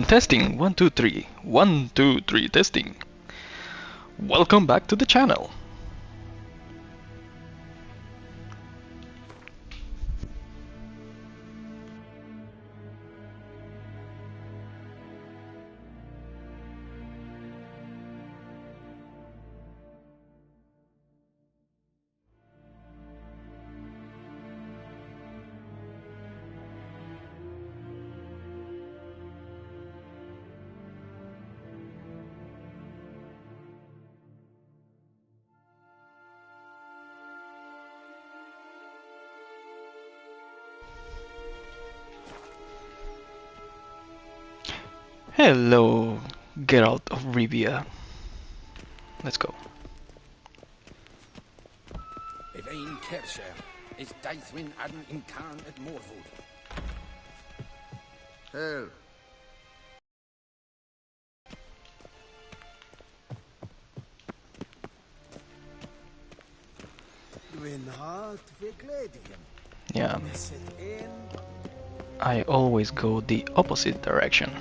Testing 1 2 3 1 2 3 testing. Welcome back to the channel. Hello, Geralt of Rivia. Let's go. Evain Kersher is Daithwin Adden in Karn at Morvood. Hell. Yeah, I always go the opposite direction.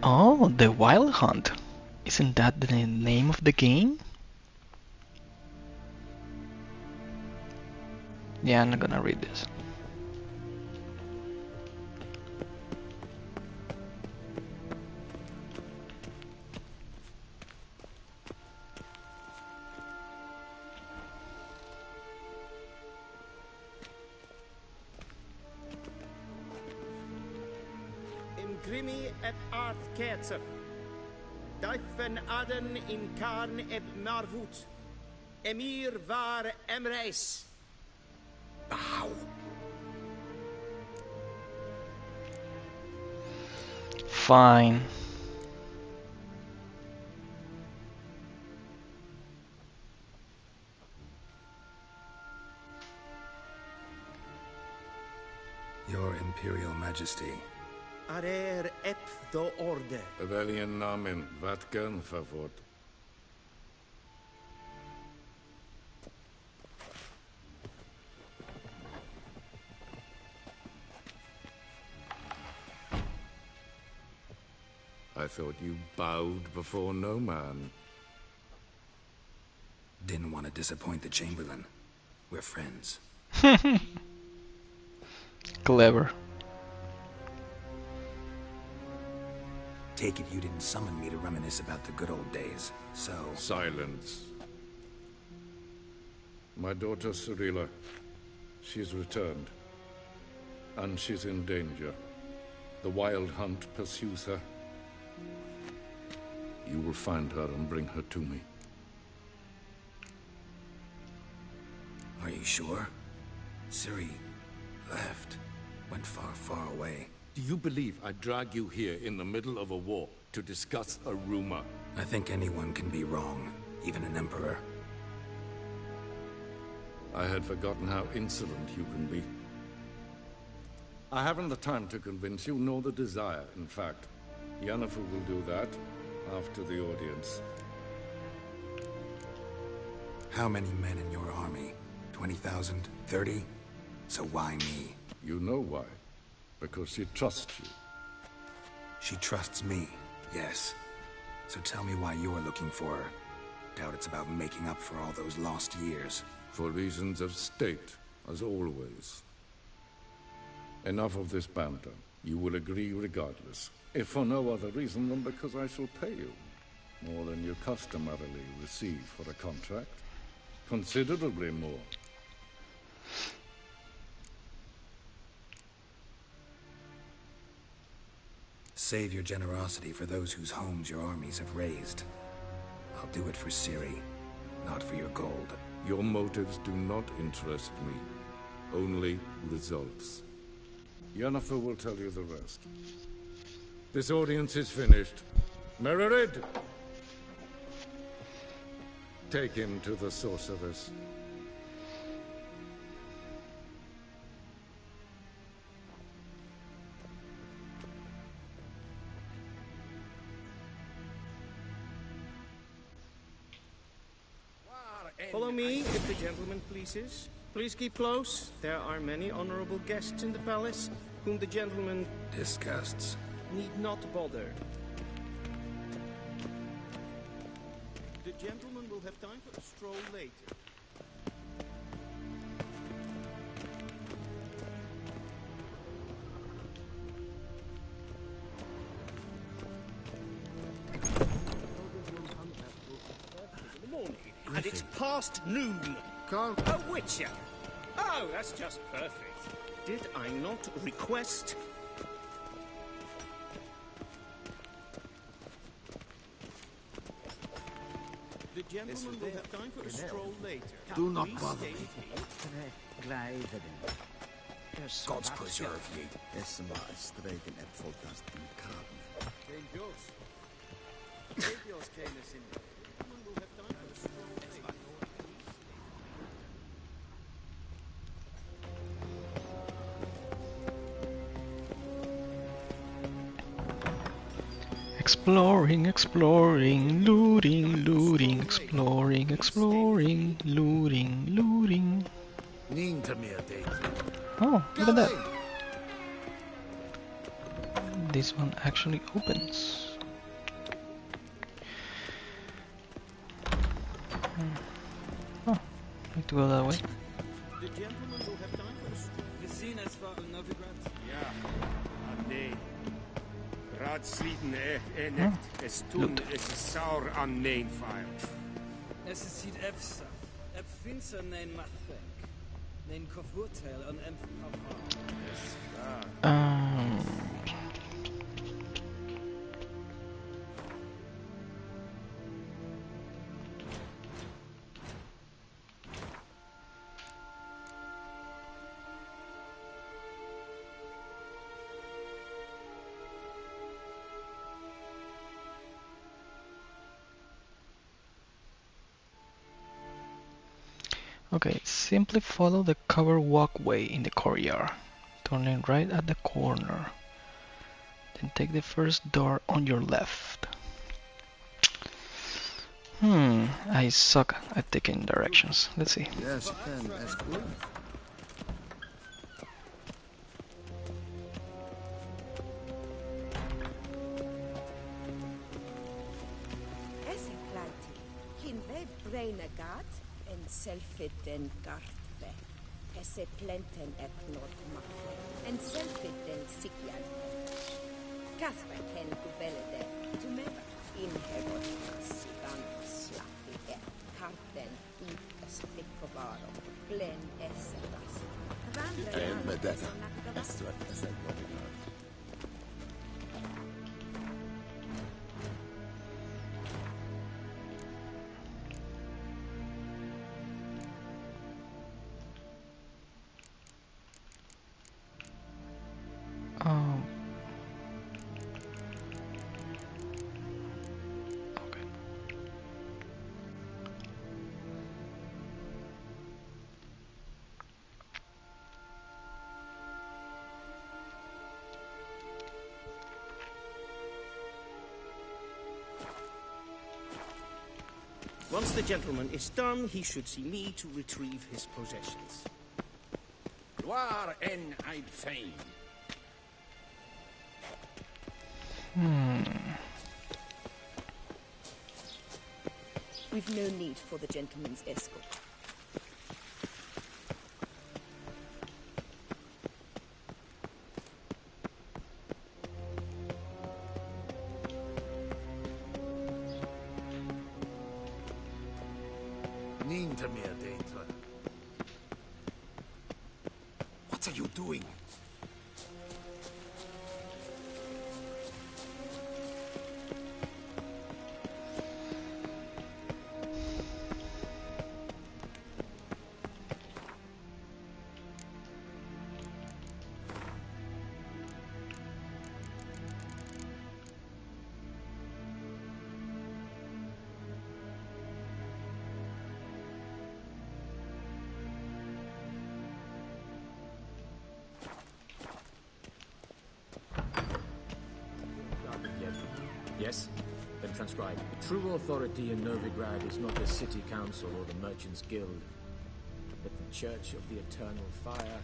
Oh, the Wild Hunt. Isn't that the name of the game? Yeah, I'm not gonna read this. Grimi et art Kerzer. Daithven Aden in Karn eb Marvut. Emir var Emreis. Bow. Fine. Your Imperial Majesty. Arer ep do orde. Evelian namen, Vatkan favort. I thought you bowed before no man. Didn't want to disappoint the Chamberlain. We're friends. Clever. Take it you didn't summon me to reminisce about the good old days, so... Silence. My daughter Cirilla, she's returned. And she's in danger. The Wild Hunt pursues her. You will find her and bring her to me. Are you sure? Ciri left. Went far, far away. Do you believe I drag you here in the middle of a war to discuss a rumor? I think anyone can be wrong, even an emperor. I had forgotten how insolent you can be. I haven't the time to convince you, nor the desire, in fact. Yennefer will do that after the audience. How many men in your army? 20,000? 30? So why me? You know why. Because she trusts you. She trusts me, yes. So tell me why you're looking for her. Doubt it's about making up for all those lost years. For reasons of state, as always. Enough of this banter. You will agree regardless. If for no other reason than because I shall pay you. More than you customarily receive for a contract. Considerably more. Save your generosity for those whose homes your armies have razed. I'll do it for Ciri, not for your gold. Your motives do not interest me. Only results. Yennefer will tell you the rest. This audience is finished. Mererid! Take him to the sorceress. Follow me, if the gentleman pleases. Please keep close. There are many honorable guests in the palace, whom the gentleman Disgusts. need not bother. The gentleman will have time for a stroll later. In the morning, and it's past noon. Can't... A witcher! Oh, that's just perfect. Did I not request? The gentleman will have time for a stroll later. Do not Please bother stay me. with me. Gods preserve ye. Gentleman will have time for a stroll later. Exploring, exploring, looting, looting, exploring, exploring, looting, looting. Oh, look at that. This one actually opens. Oh, I have to go that way. The gentleman will have time for a stroll. We zien es war een Novigrad. Ja, nee. Raadsliden echt, es tun, es is saur an mijn fire. Es is ziet efsa. Ef finser nein machtwerk. Nein kofurteil an em Um, Okay, simply follow the covered walkway in the courtyard, turning right at the corner. Then take the first door on your left. I suck at taking directions. Let's see. Yes, and as good. Esseklaiti, hinve breinagat en selfit en gartve. Esse plenten eknot makve, en selfit en sikjan. Kasper ken kubelede, tumeva inhevot sigan slappi karten utas pikkovaro, glen esseras. Medetta. Estuat essen Novigrad. Okay. Once the gentleman is done, he should see me to retrieve his possessions. Waar en I'd fain. We've no need for the gentleman's escort. What are you doing? Yes? Then transcribe. True authority in Novigrad is not the city council or the merchants' guild, but the Church of the Eternal Fire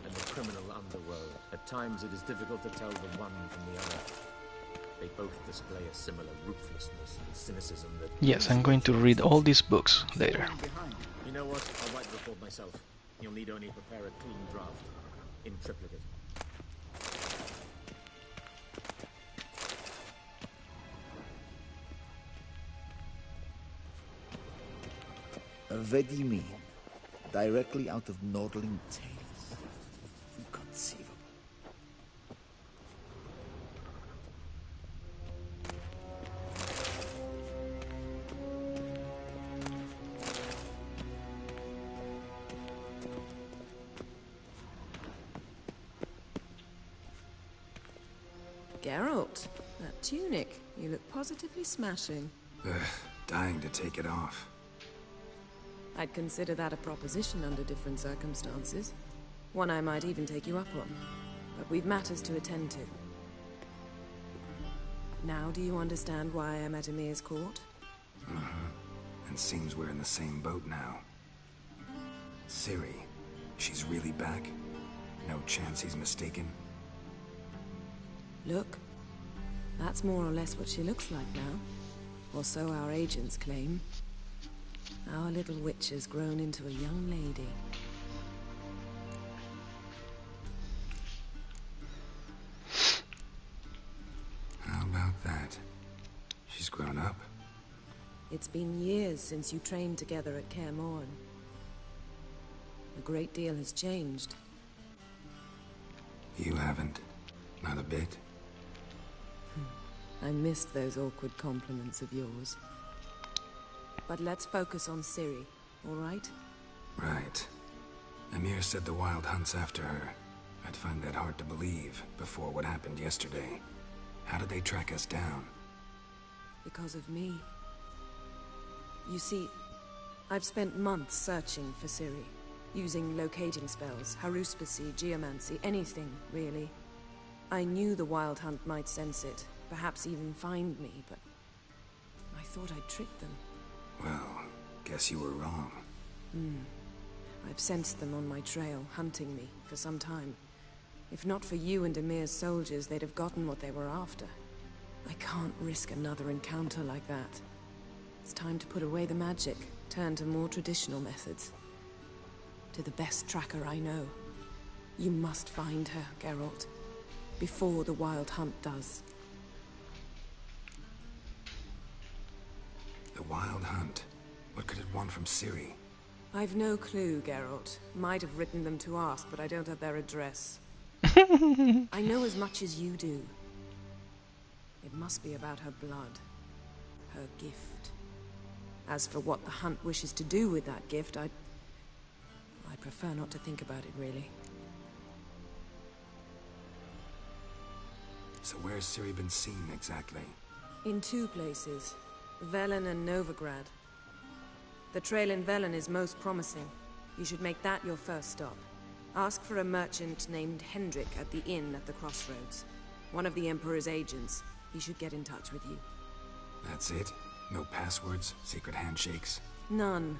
and the criminal underworld. At times it is difficult to tell the one from the other. They both display a similar ruthlessness and cynicism that... Yes, I'm going to read all these books later. You know what? I'll write the report myself. You'll need only prepare a clean draft. In triplicate. Vedimin, directly out of Nordling Tales. Inconceivable. Geralt, that tunic. You look positively smashing. Dying to take it off. I'd consider that a proposition under different circumstances. One I might even take you up on. But we've matters to attend to. Now do you understand why I'm at Emir's court? And seems we're in the same boat now. Ciri, she's really back? No chance he's mistaken? Look, that's more or less what she looks like now. Or so our agents claim. Our little witch has grown into a young lady. How about that? She's grown up? It's been years since you trained together at Kaer Morhen. A great deal has changed. You haven't? Not a bit? I missed those awkward compliments of yours. But let's focus on Ciri, all right? Right. Emir said the Wild Hunt's after her. I'd find that hard to believe before what happened yesterday. How did they track us down? Because of me. You see, I've spent months searching for Ciri, using locating spells, haruspicy, geomancy, anything, really. I knew the Wild Hunt might sense it, perhaps even find me, but I thought I'd tricked them. Well, guess you were wrong. I've sensed them on my trail, hunting me, for some time. If not for you and Emir's soldiers, they'd have gotten what they were after. I can't risk another encounter like that. It's time to put away the magic, turn to more traditional methods. To the best tracker I know. You must find her, Geralt. Before the Wild Hunt does. The Wild Hunt? What could it want from Ciri? I've no clue, Geralt. Might have written them to ask, but I don't have their address. I know as much as you do. It must be about her blood. Her gift. As for what the Hunt wishes to do with that gift, I'd prefer not to think about it, really. So where's Ciri been seen, exactly? In two places. Velen and Novigrad. The trail in Velen is most promising. You should make that your first stop. Ask for a merchant named Hendrik at the inn at the crossroads. One of the Emperor's agents. He should get in touch with you. That's it? No passwords? Secret handshakes? None.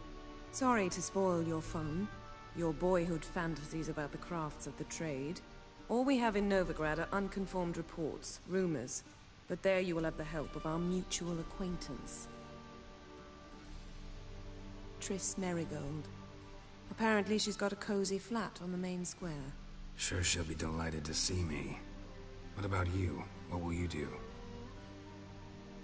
Sorry to spoil your fun. Your boyhood fantasies about the crafts of the trade. All we have in Novigrad are unconfirmed reports, rumors. But there you will have the help of our mutual acquaintance. Triss Merigold. Apparently she's got a cozy flat on the main square. Sure she'll be delighted to see me. What about you? What will you do?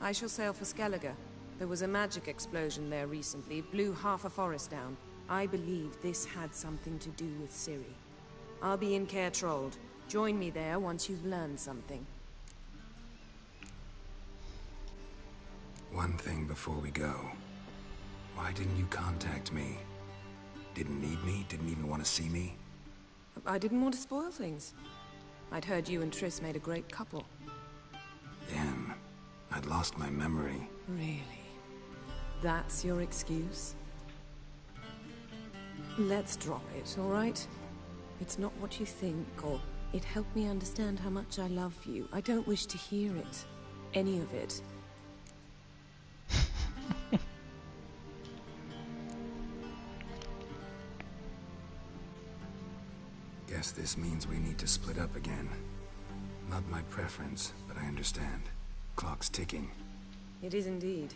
I shall sail for Skellige. There was a magic explosion there recently, blew half a forest down. I believe this had something to do with Ciri. I'll be in Caer Trolde. Join me there once you've learned something. One thing before we go. Why didn't you contact me? Didn't need me? Didn't even want to see me? I didn't want to spoil things. I'd heard you and Triss made a great couple. Damn. I'd lost my memory. Really? That's your excuse? Let's drop it, all right? It's not what you think, or it helped me understand how much I love you. I don't wish to hear it. any of it. Guess this means we need to split up again. Not my preference, but I understand. Clock's ticking. It is indeed.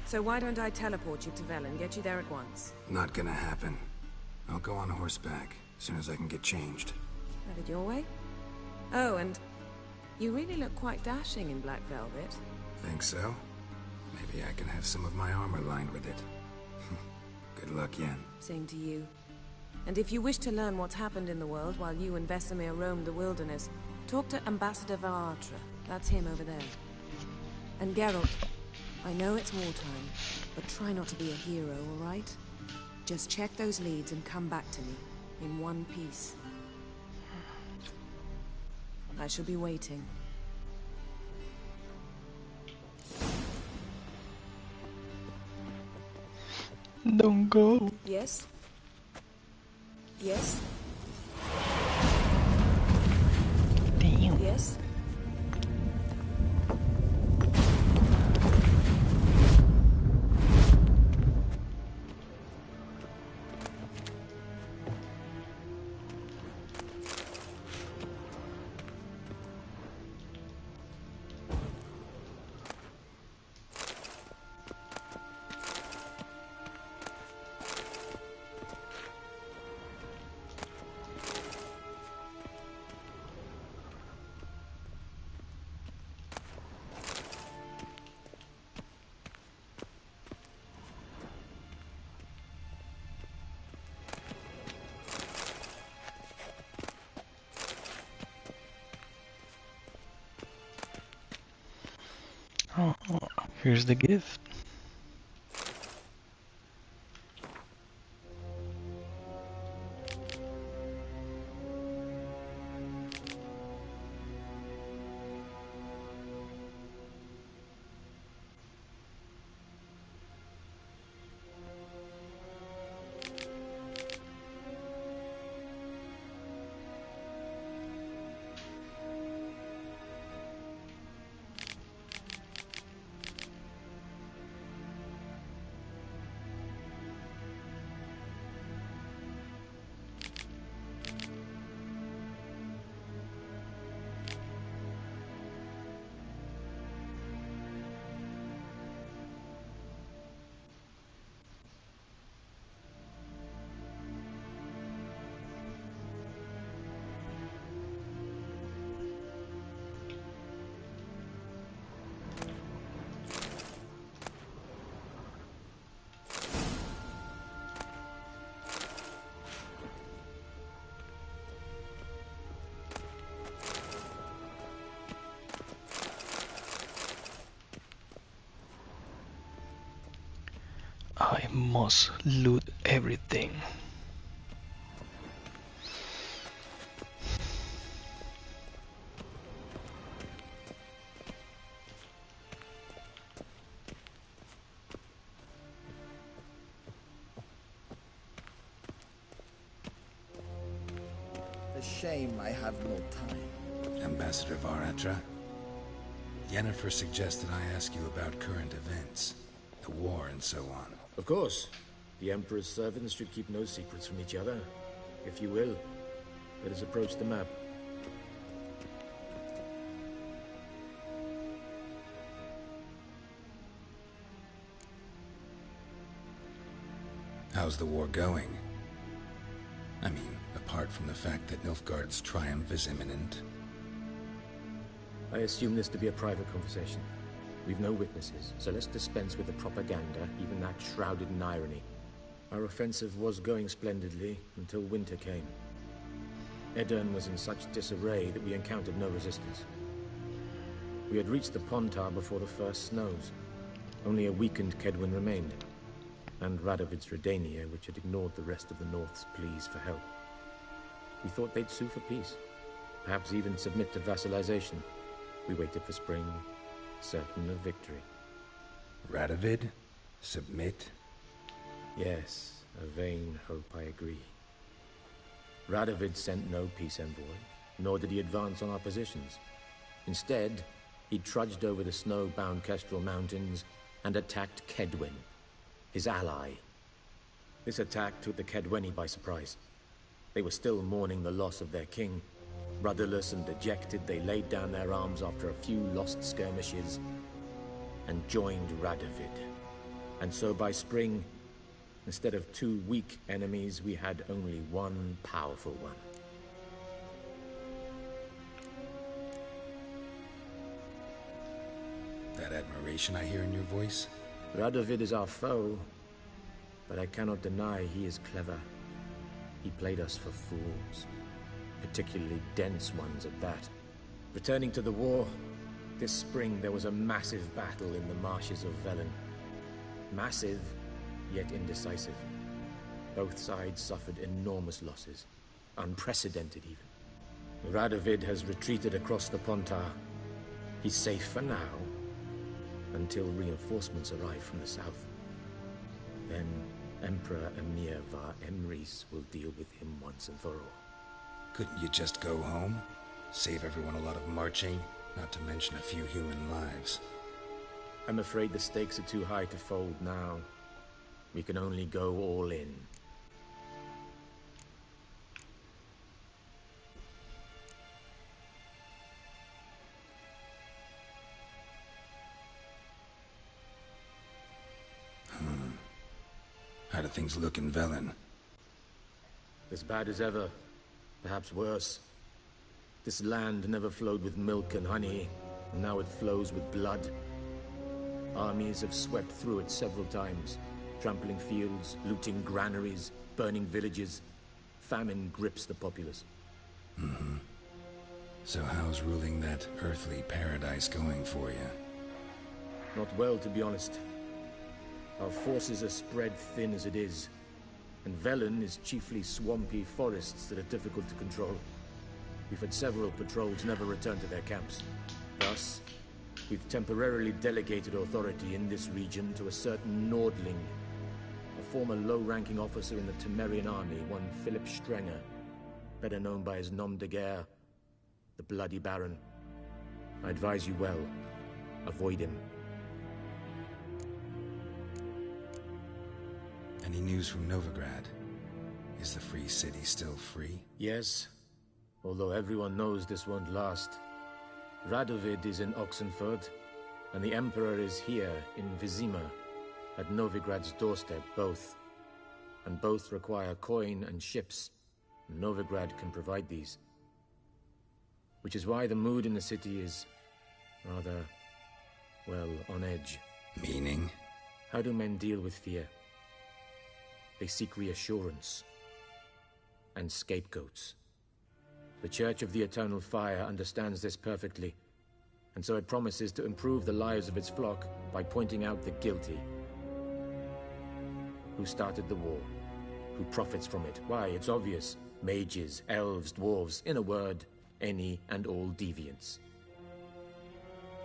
So why don't I teleport you to Velen, get you there at once? Not gonna happen. I'll go on horseback, as soon as I can get changed. Have it your way? Oh, and you really look quite dashing in black velvet. Think so? Maybe I can have some of my armor lined with it. Good luck, Yen. Same to you. And if you wish to learn what's happened in the world while you and Vesemir roamed the wilderness, talk to Ambassador Varatra. That's him over there. And Geralt, I know it's wartime, but try not to be a hero, all right? Just check those leads and come back to me, in one piece. I shall be waiting. Don't go. Yes? Yes? Damn. Yes? Oh, here's the gift. I must loot everything. A shame I have no time. Ambassador Varatra? Yennefer suggested I ask you about current events, the war and so on. Of course. The Emperor's servants should keep no secrets from each other. If you will, let us approach the map. How's the war going? I mean, apart from the fact that Nilfgaard's triumph is imminent. I assume this to be a private conversation. We've no witnesses, so let's dispense with the propaganda, even that shrouded in irony. Our offensive was going splendidly until winter came. Aedirn was in such disarray that we encountered no resistance. We had reached the Pontar before the first snows. Only a weakened Kedwin remained, and Radovid's Redania, which had ignored the rest of the North's pleas for help. We thought they'd sue for peace, perhaps even submit to vassalization. We waited for spring, certain of victory. Radovid? Submit? Yes, a vain hope, I agree. Radovid sent no peace envoy, nor did he advance on our positions. Instead, he trudged over the snow-bound Kestrel Mountains and attacked Kedwen, his ally. This attack took the Kedweni by surprise. They were still mourning the loss of their king. Rudderless and dejected, they laid down their arms after a few lost skirmishes and joined Radovid. And so by spring, instead of 2 weak enemies, we had only one powerful one. That admiration I hear in your voice? Radovid is our foe, but I cannot deny he is clever. He played us for fools, particularly dense ones at that. Returning to the war, this spring there was a massive battle in the marshes of Velen. Massive, yet indecisive. Both sides suffered enormous losses, unprecedented even. Radovid has retreated across the Pontar. He's safe for now, until reinforcements arrive from the south. Then Emperor Emir var Emrys will deal with him once and for all. Couldn't you just go home? Save everyone a lot of marching, not to mention a few human lives. I'm afraid the stakes are too high to fold now. We can only go all in. How do things look in Velen? As bad as ever, perhaps worse. This land never flowed with milk and honey, and now it flows with blood. Armies have swept through it several times, trampling fields, looting granaries, burning villages. Famine grips the populace. So how's ruling that earthly paradise going for you? Not well, to be honest. Our forces are spread thin as it is, and Velen is chiefly swampy forests that are difficult to control. We've had several patrols never return to their camps. Thus, we've temporarily delegated authority in this region to a certain Nordling, a former low-ranking officer in the Temerian army, one Philip Strenger, better known by his nom de guerre, the Bloody Baron. I advise you well, avoid him. Any news from Novigrad? Is the free city still free? Yes, although everyone knows this won't last. Radovid is in Oxenford, and the Emperor is here in Vizima, at Novigrad's doorstep, both. And both require coin and ships. Novigrad can provide these. Which is why the mood in the city is rather, well, on edge. Meaning? How do men deal with fear? They seek reassurance and scapegoats. The Church of the Eternal Fire understands this perfectly, and so it promises to improve the lives of its flock by pointing out the guilty. Who started the war? Who profits from it? Why, it's obvious. Mages, elves, dwarves, in a word, any and all deviants.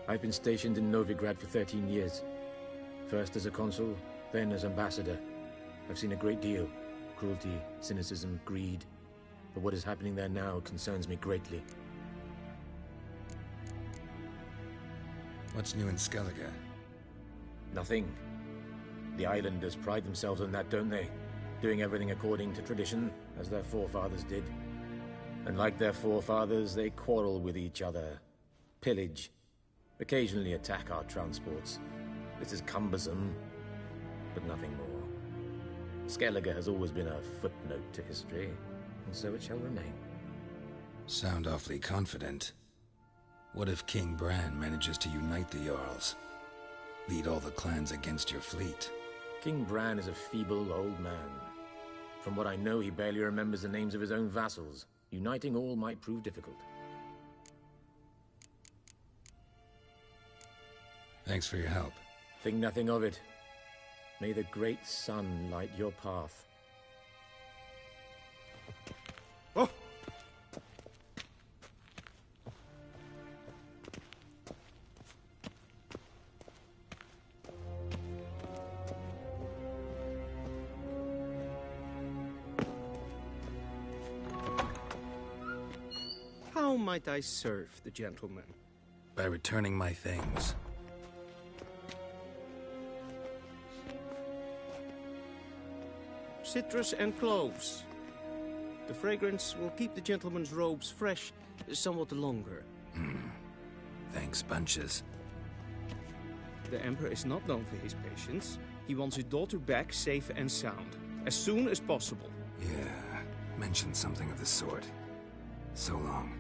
I've been stationed in Novigrad for 13 years. First as a consul, then as ambassador. I've seen a great deal. Cruelty, cynicism, greed. But what is happening there now concerns me greatly. What's new in Skellige? Nothing. The islanders pride themselves on that, don't they? Doing everything according to tradition, as their forefathers did. And like their forefathers, they quarrel with each other. Pillage. Occasionally attack our transports. This is cumbersome, but nothing more. Skellige has always been a footnote to history, and so it shall remain. Sound awfully confident. What if King Bran manages to unite the Jarls? Lead all the clans against your fleet? King Bran is a feeble old man. From what I know, he barely remembers the names of his own vassals. Uniting all might prove difficult. Thanks for your help. Think nothing of it. May the great sun light your path. Oh! How might I serve the gentleman? By returning my things. Citrus and cloves. The fragrance will keep the gentleman's robes fresh somewhat longer. Thanks, bunches. The Emperor is not known for his patience. He wants his daughter back safe and sound, as soon as possible. Yeah, mentioned something of the sort. So long.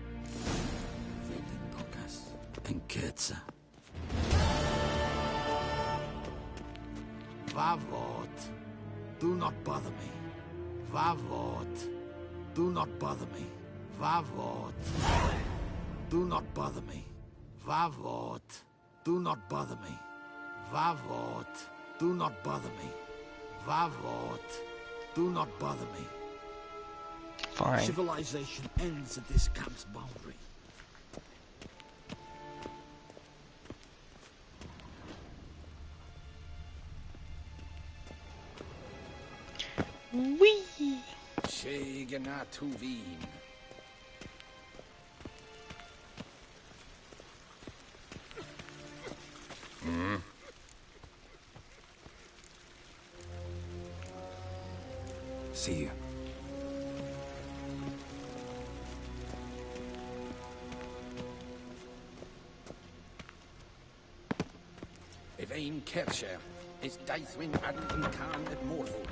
Vavot, do not bother me. Vavot, do not bother me. Vavot, do not bother me. Vavot, do not bother me. Vavot, do not bother me. Vavot, do not bother me. Fine. Civilization ends at this camp's boundary. Wee! Shegenatuvin. See you. Evain Kercher is Daithwin Adden Khan at Morval.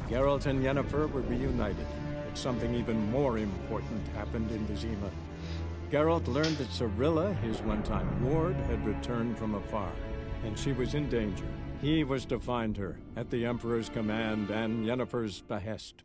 Geralt and Yennefer were reunited, but something even more important happened in Vizima. Geralt learned that Cirilla, his one-time ward, had returned from afar, and she was in danger. He was to find her, at the Emperor's command and Yennefer's behest.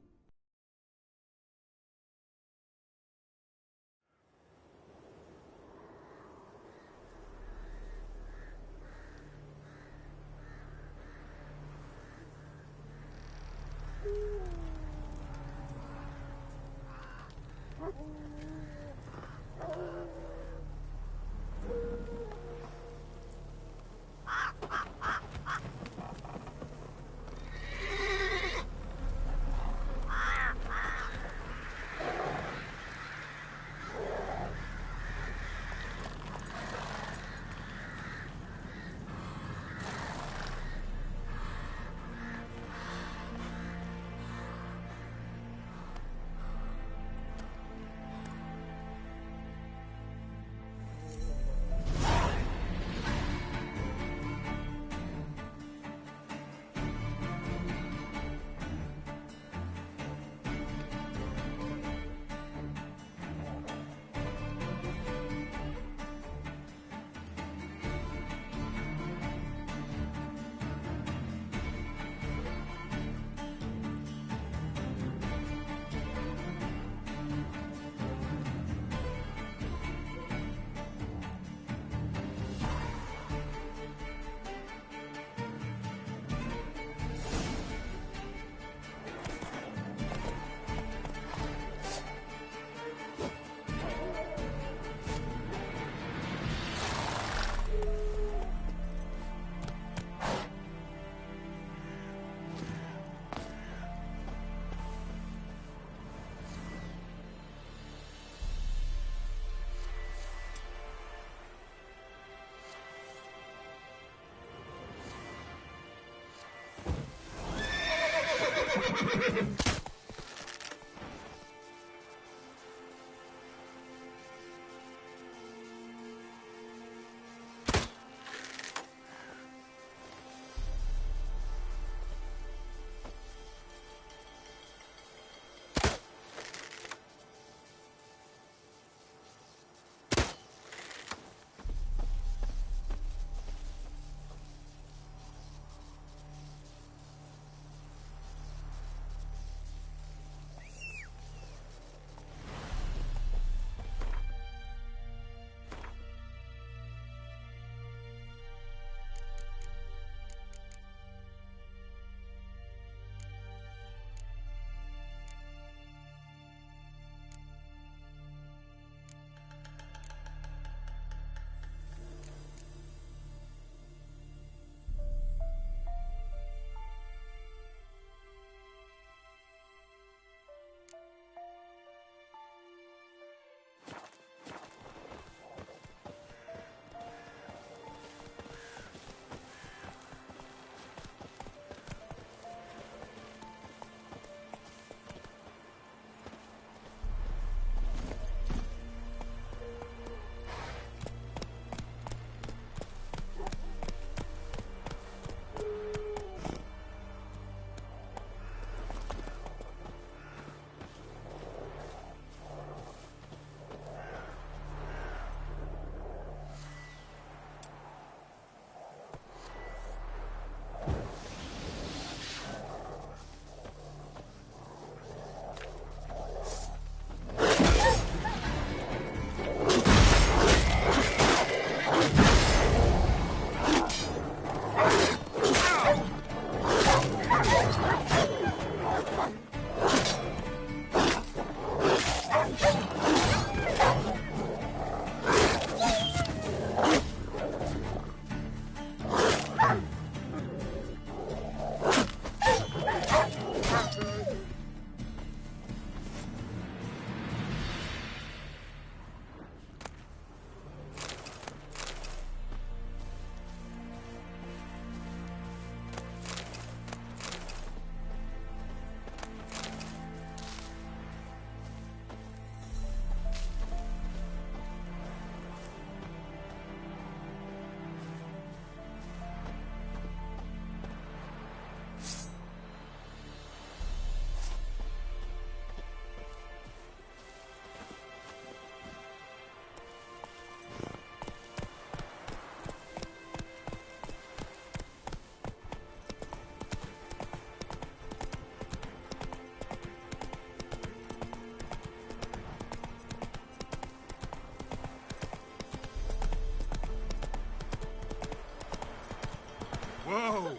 Whoa!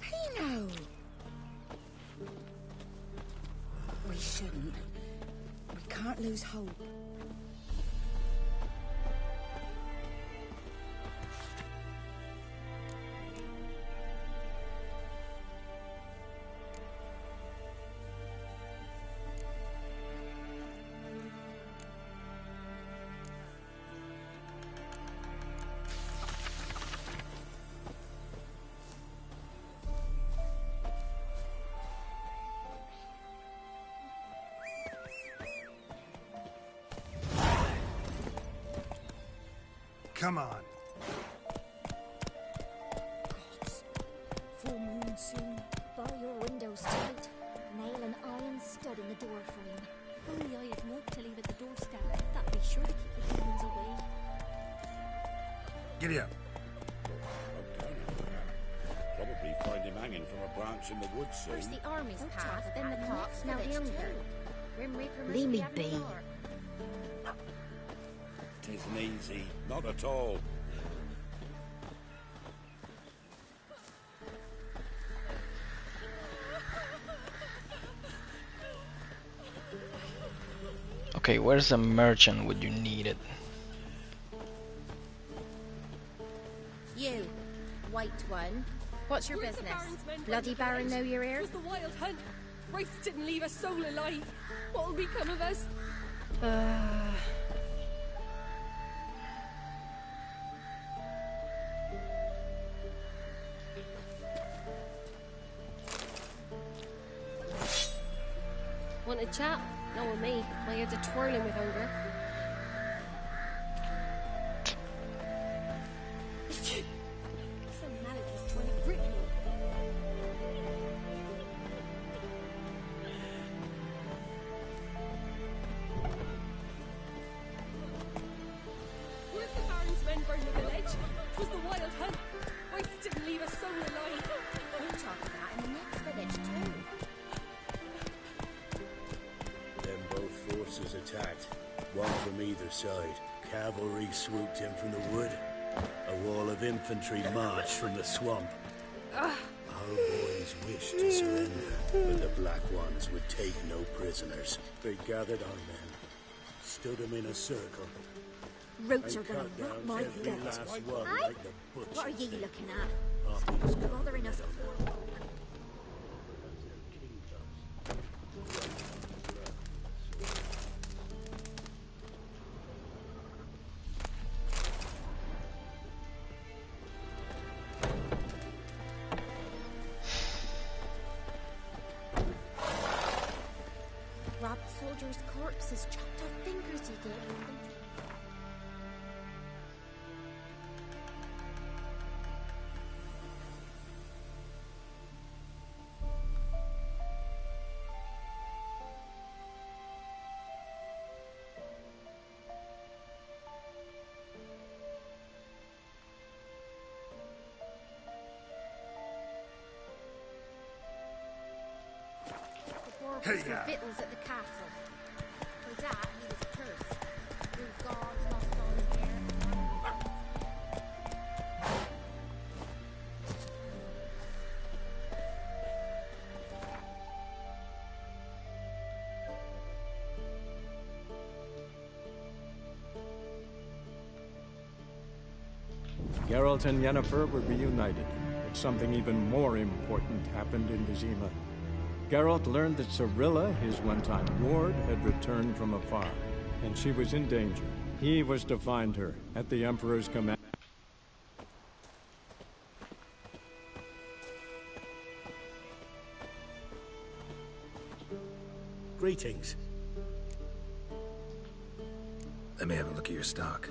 Pino! We shouldn't. We can't lose hope. Come on. Full moon soon. Bar your windows tight. Nail an iron stud in the door frame. Only I had milk to leave at the doorstep. That'd be sure to keep the humans away. Giddy up. Probably find him hanging from a branch in the woods soon. First the army's passed, then the cops, now the younger. Grim Reaper must Leave me having be. the dark. Tisn't easy, not at all. Okay, where's the merchant would you need it? You, white one. What's your business? Bloody Baron know you're here? It was the Wild Hunt. Wraiths didn't leave a soul alive. What'll become of us? Want a chat? Not with me. My head's a twirling with hunger. Some malachies trying to grip me. Weren't the Baron's men burned the village? It was the Wild Hunt. Wraiths didn't leave a soul alive. We'll talk of that in the next village too. Then both forces attacked, one from either side. Cavalry swooped in from the wood. A wall of infantry marched from the swamp. Our boys wished to surrender, but the Black Ones would take no prisoners. They gathered our men, stood them in a circle. Roots and are gonna cut rot down my every gut. last one Aye? like the butcher. What are you looking at? After Stop bothering us. Robbed soldiers' corpses, chopped off fingers, he did. Hey, For yeah. victuals at the castle. For that, he was cursed. Through God's lost on here. Geralt and Yennefer were reunited, but something even more important happened in Vizima. Geralt learned that Cirilla, his one-time ward, had returned from afar, and she was in danger. He was to find her at the Emperor's command. Greetings. Let me have a look at your stock.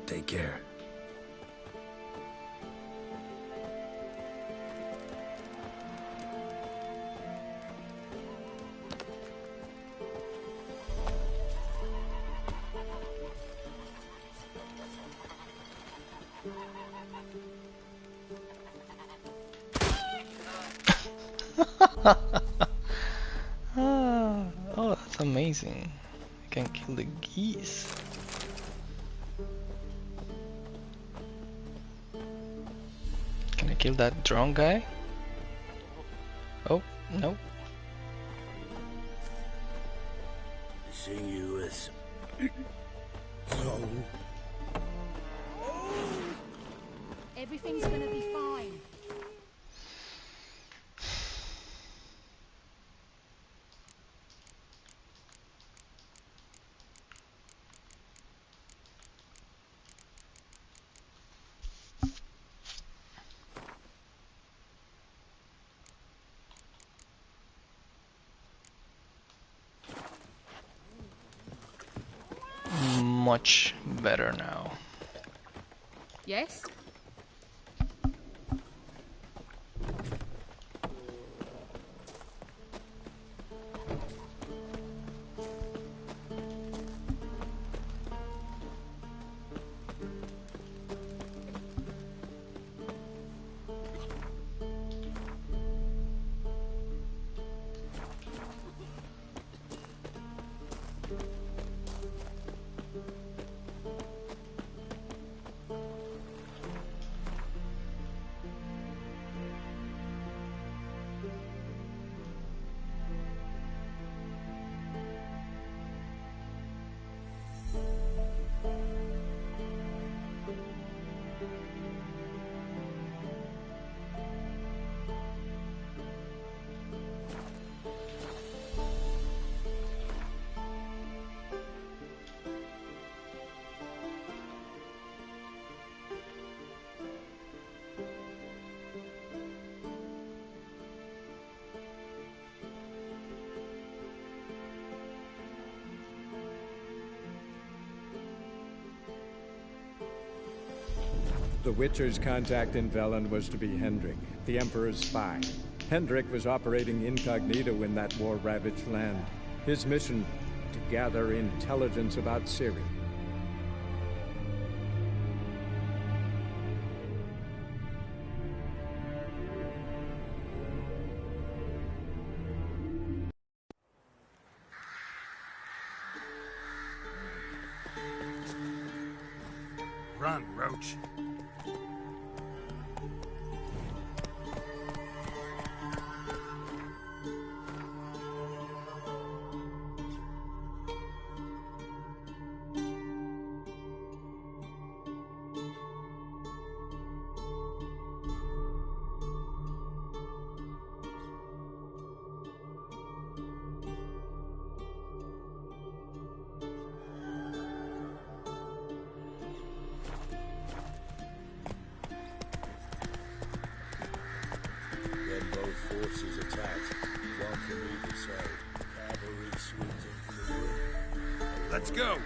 Take care. Oh, that's amazing. I can kill the geese. Can I kill that drone guy? Oh, no. Sinuous. So. Everything's gonna be fine. Much better now. Yes? The Witcher's contact in Velen was to be Hendrik, the Emperor's spy. Hendrik was operating incognito in that war-ravaged land. His mission, to gather intelligence about Ciri. Run, Roach. Forces attacked, one from either side. Cavalry swooped in from the wood. Let's go!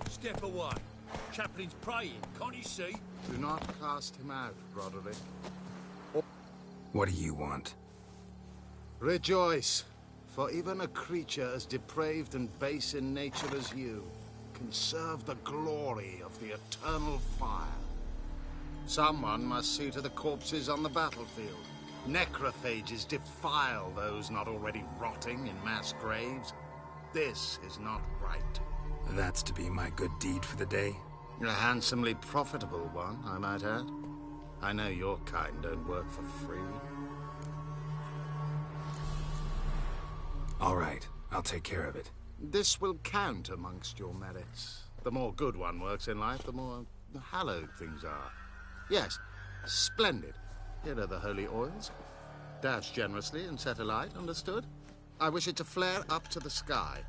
Step away. Chaplain's praying, can't you see? Do not cast him out, Roderick. What do you want? Rejoice, for even a creature as depraved and base in nature as you can serve the glory of the eternal fire. Someone must see to the corpses on the battlefield. Necrophages defile those not already rotting in mass graves. This is not right. That's to be my good deed for the day? A handsomely profitable one, I might add. I know your kind don't work for free. All right, I'll take care of it. This will count amongst your merits. The more good one works in life, the more hallowed things are. Yes, splendid. Here are the holy oils. Dash generously and set alight, understood? I wish it to flare up to the sky,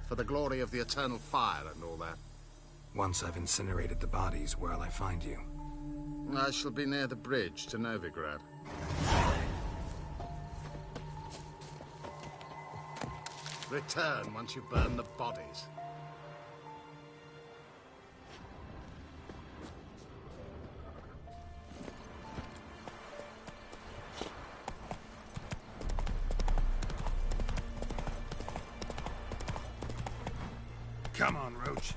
for the glory of the eternal fire and all that. Once I've incinerated the bodies, where'll I find you? I shall be near the bridge to Novigrad. Return once you burn the bodies. Come on, Roach.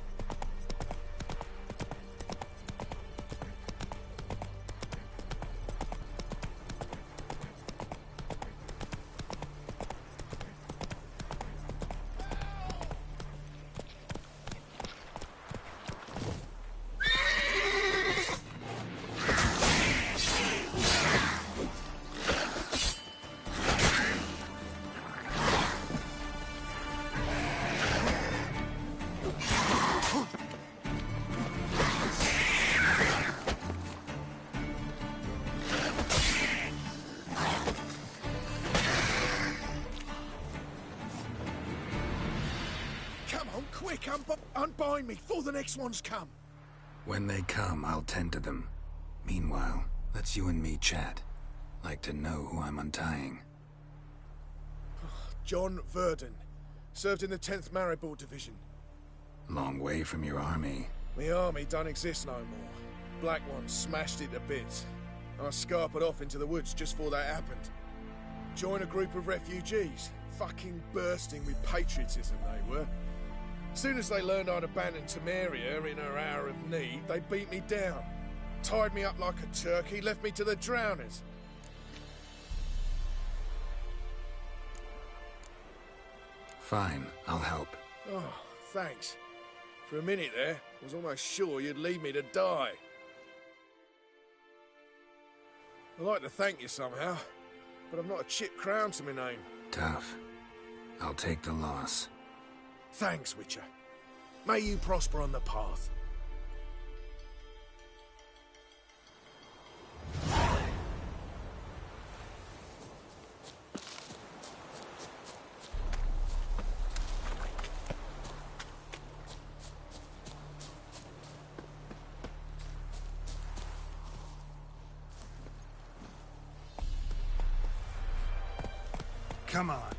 Quick, unbind me before the next ones come. When they come, I'll tend to them. Meanwhile, let's you and me chat. Like to know who I'm untying. John Verdon. Served in the 10th Maribor Division. Long way from your army. My army don't exist no more. Black Ones smashed it to bits. I scarpered off into the woods just before that happened. Joined a group of refugees. Fucking bursting with patriotism they were. As soon as they learned I'd abandoned Temeria in her hour of need, they beat me down. Tied me up like a turkey, left me to the drowners. Fine, I'll help. Oh, thanks. For a minute there, I was almost sure you'd leave me to die. I'd like to thank you somehow, but I've not a chip crown to my name. Tough. I'll take the loss. Thanks, Witcher. May you prosper on the path. Come on.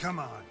Come on.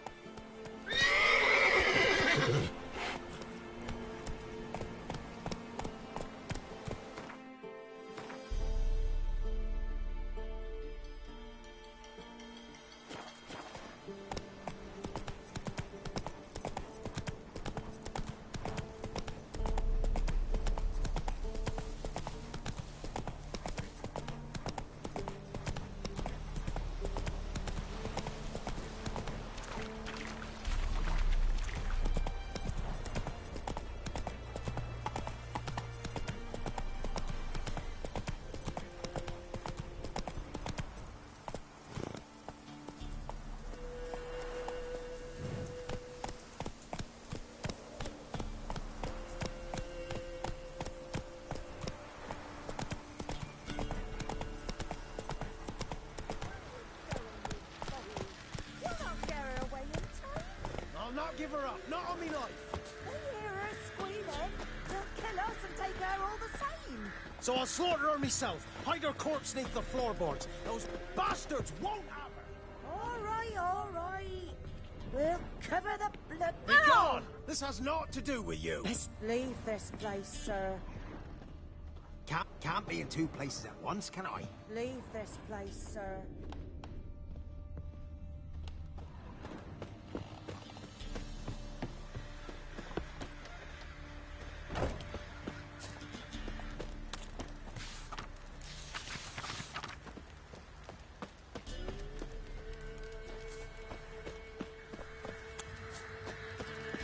So I'll slaughter her myself. Hide her corpse neath the floorboards. Those bastards won't have her! All right. We'll cover the blood. Be gone! This has naught to do with you. Best leave this place, sir. Can't be in two places at once, can I? Leave this place, sir.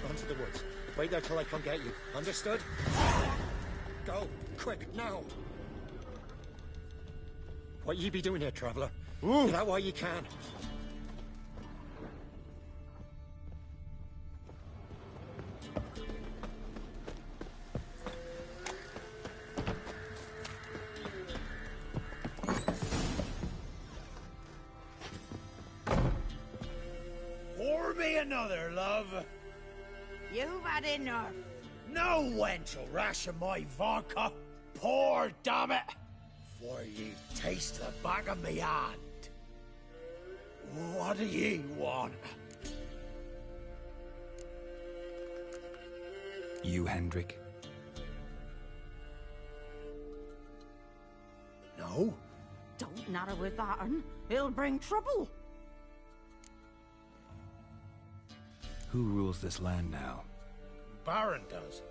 Onto the woods. Wait there till I come get you. Understood? Go. Quick, now. What ye be doing here, traveller? Get out while you can. Pour me another, love. You've had enough. No wench will ration my vodka. Pour, damn it. For ye taste the back of me hand. What do ye want? You, Hendrik? No? Don't natter with that, un. It'll bring trouble. Who rules this land now? Baron does.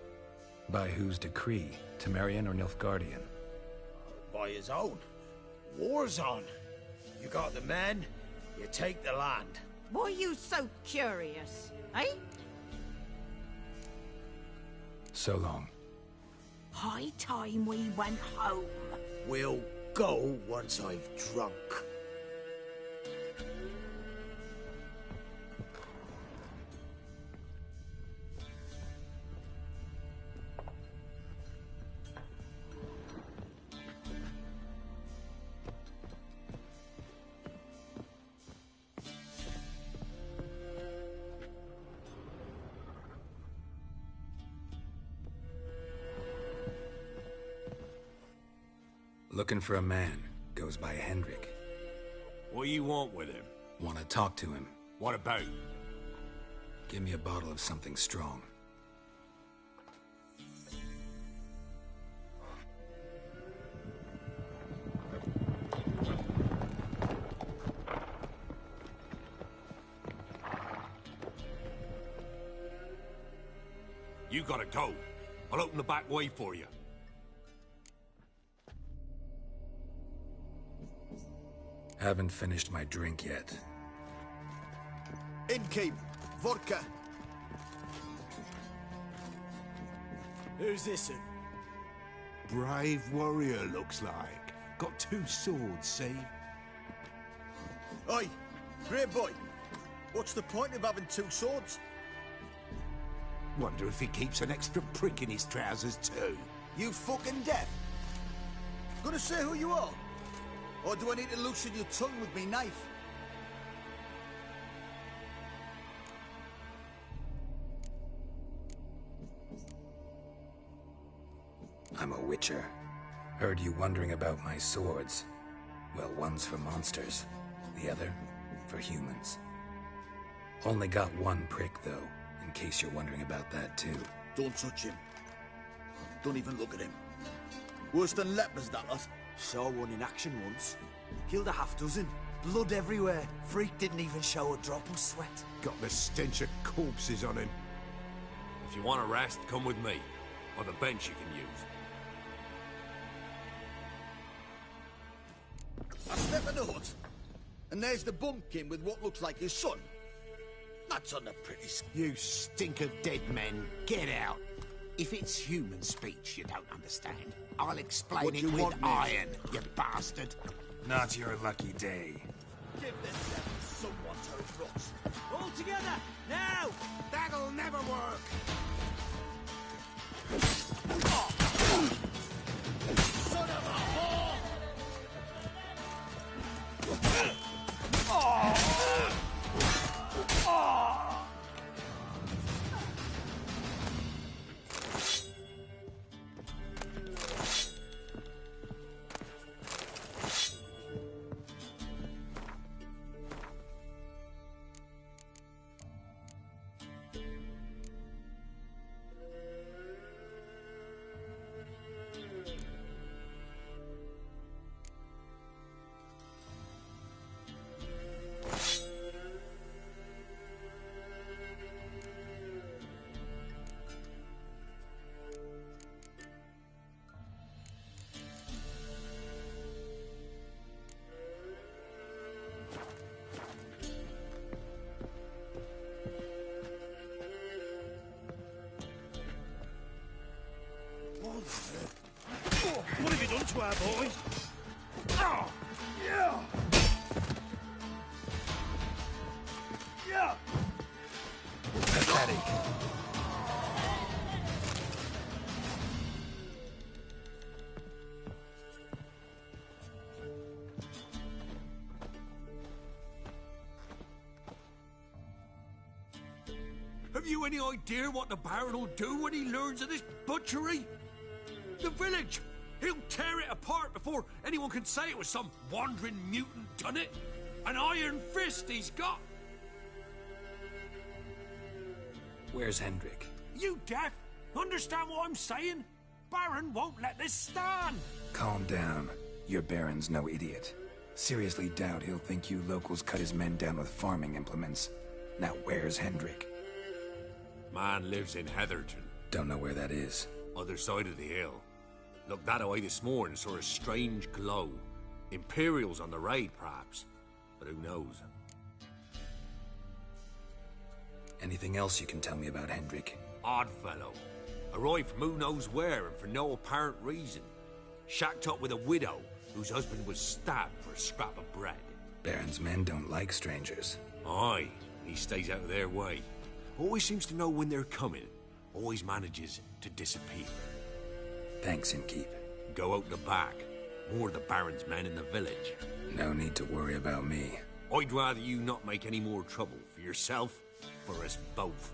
By whose decree? Temerian or Nilfgaardian? By his own. War's on. You got the men, you take the land. Why are you so curious, eh? So long. High time we went home. We'll go once I've drunk. Looking for a man. Goes by Hendrik. What you want with him? Want to talk to him. What about? Give me a bottle of something strong. You gotta go. I'll open the back way for you. Haven't finished my drink yet. Innkeep, vodka. Who's this? Brave warrior, looks like. Got 2 swords, see? Oi, great boy. What's the point of having 2 swords? Wonder if he keeps an extra prick in his trousers too. You fucking deaf? Gonna say who you are? Or do I need to loosen your tongue with me knife? I'm a witcher. Heard you wondering about my swords. Well, one's for monsters, the other for humans. Only got 1 prick, though, in case you're wondering about that, too. Don't touch him. Don't even look at him. Worse than lepers, that lot. Saw one in action once. Killed a half-dozen. Blood everywhere. Freak didn't even show a drop of sweat. Got the stench of corpses on him. If you want a rest, come with me. Or the bench you can use. I step in the hut, and there's the bumpkin with what looks like his son. That's on the pretty... You stink of dead men. Get out. If it's human speech you don't understand, I'll explain What it you with want, Nick? iron, you bastard. Not your lucky day. Give this devil someone to rot. All together, now! That'll never work. Son of a whore! What have you done to our boys? Oh, yeah. Yeah. Pathetic. Have you any idea what the Baron will do when he learns of this butchery? The village! He'll tear it apart before anyone can say it was some wandering mutant done it. An iron fist he's got! Where's Hendrik? You deaf? Understand what I'm saying? Baron won't let this stand! Calm down. Your Baron's no idiot. Seriously doubt he'll think you locals cut his men down with farming implements. Now where's Hendrik? Man lives in Heatherton. Don't know where that is. Other side of the hill. Looked that away this morning, saw a strange glow. Imperials on the raid, perhaps. But who knows? Anything else you can tell me about Hendrik? Odd fellow. Arrived from who knows where and for no apparent reason. Shacked up with a widow whose husband was stabbed for a scrap of bread. Baron's men don't like strangers. Aye, he stays out of their way. Always seems to know when they're coming. Always manages to disappear. Thanks, Innkeep. Go out the back. More of the Baron's men in the village. No need to worry about me. I'd rather you not make any more trouble for yourself, for us both.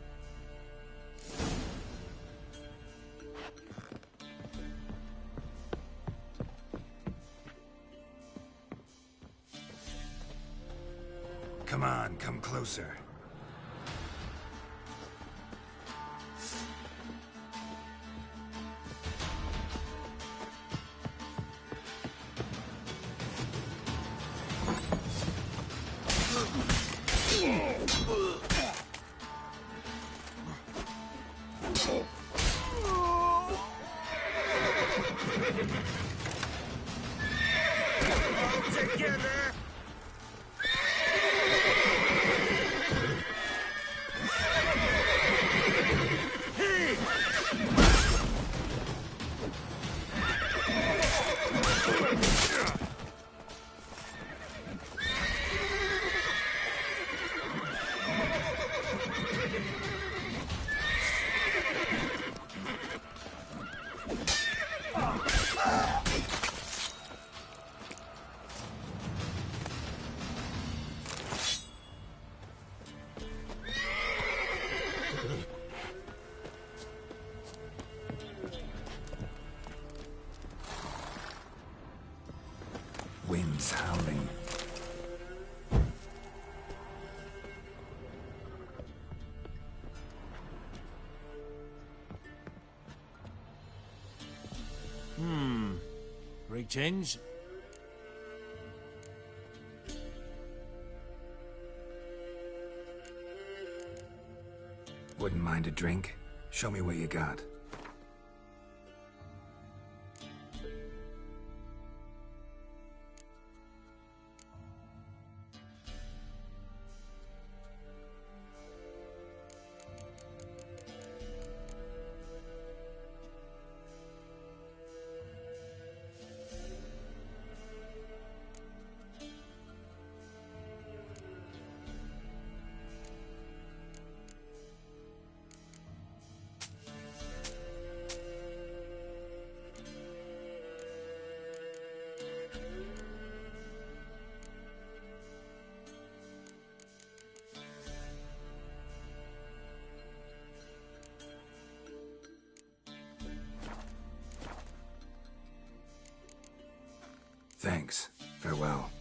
Come on, come closer. Together! Wind's howling. Greetings. Wouldn't mind a drink? Show me what you got. Thanks. Farewell.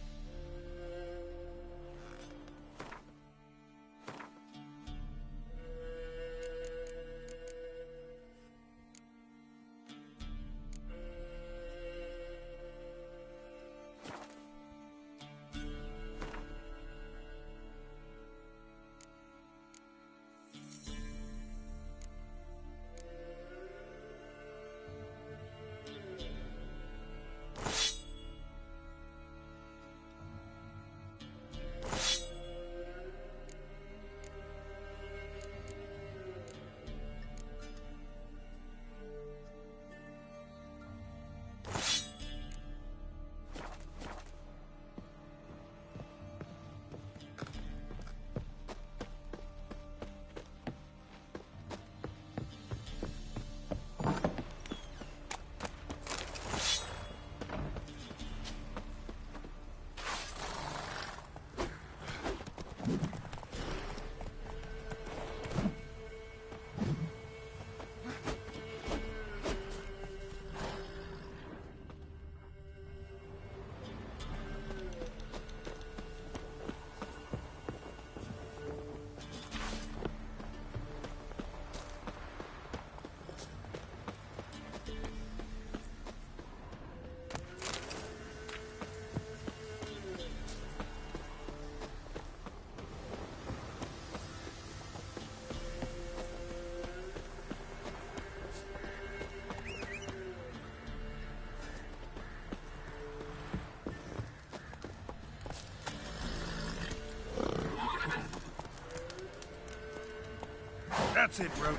That's it, Roach.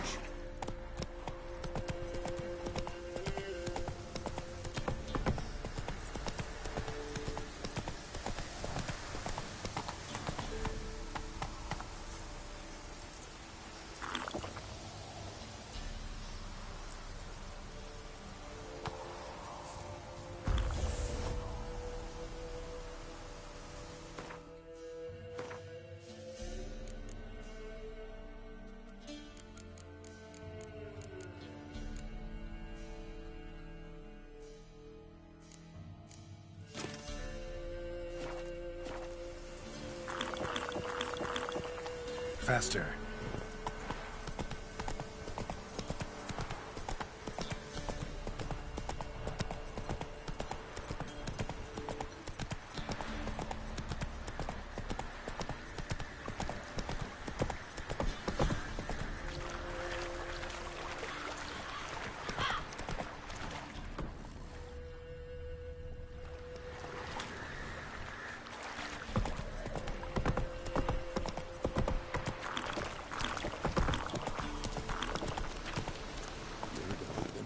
Faster.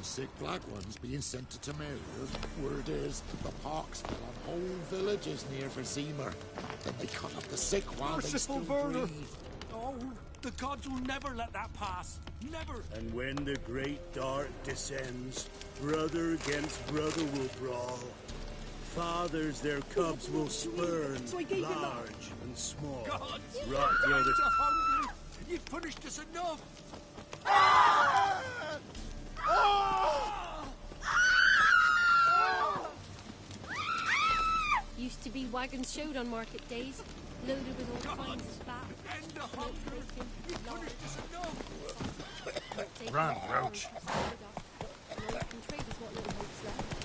Sick black ones being sent to Temeria. Word is, the pox fell on whole villages near Vizima. Then they cut up the sick while they still breathe. Oh, the gods will never let that pass. Never. And when the great dark descends, brother against brother will brawl. Fathers their cubs will spurn, large and small. Gods, Rot the are other. hungry. You've punished us enough. Used to be wagons showed on market days, loaded with all kinds of fat. End the hunger. You punished us enough. Run, Roach. And trade is what little hope's left.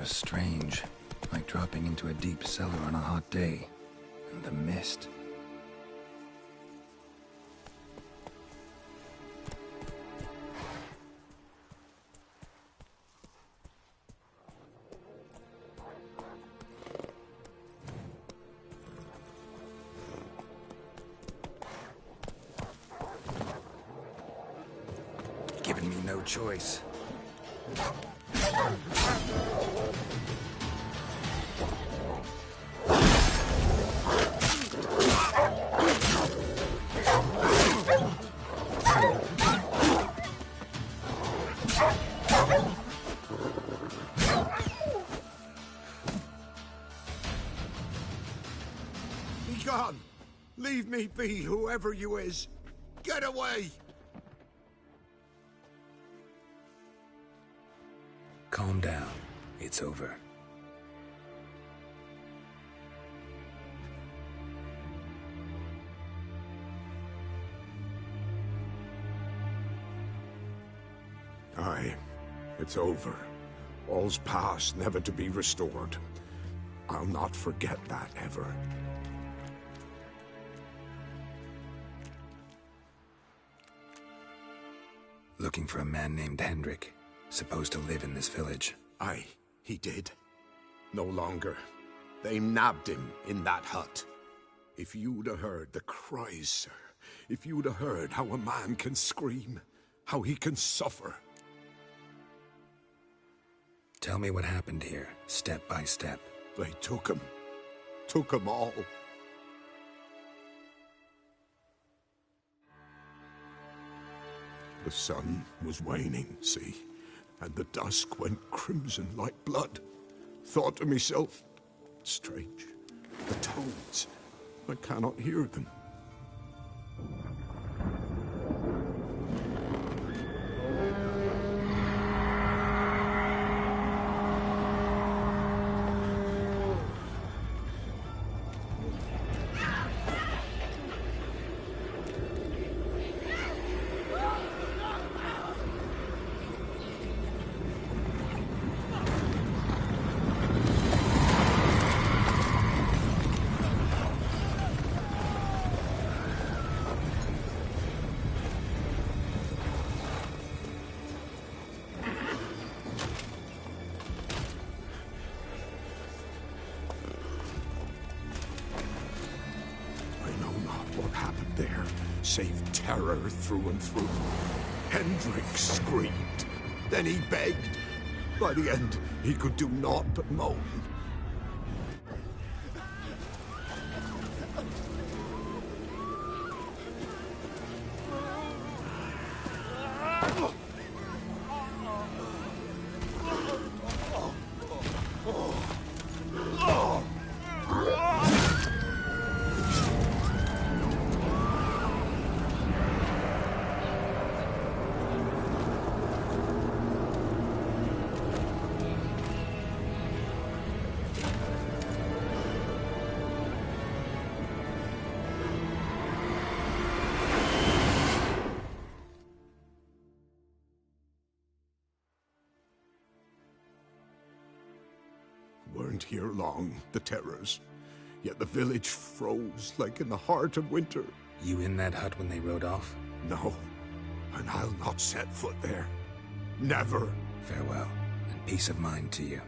Strange, like dropping into a deep cellar on a hot day. And the mist. Giving me no choice. Be gone! Leave me be, whoever you is! Get away! Calm down. It's over. Aye, it's over. All's past, never to be restored. I'll not forget that ever. Looking for a man named Hendrik, supposed to live in this village. Aye, he did. No longer. They nabbed him in that hut. If you'd have heard the cries, sir. If you'd have heard how a man can scream, how he can suffer. Tell me what happened here, step by step. They took him. Took him all. The sun was waning, see? And the dusk went crimson like blood. Thought to myself, strange. The toads. I cannot hear them. Save terror through and through. Hendrik screamed. Then he begged. By the end, he could do naught but moan. Weren't here long, the terrors. Yet the village froze like in the heart of winter. You in that hut when they rode off? No, and I'll not set foot there. Never. Farewell, and peace of mind to you.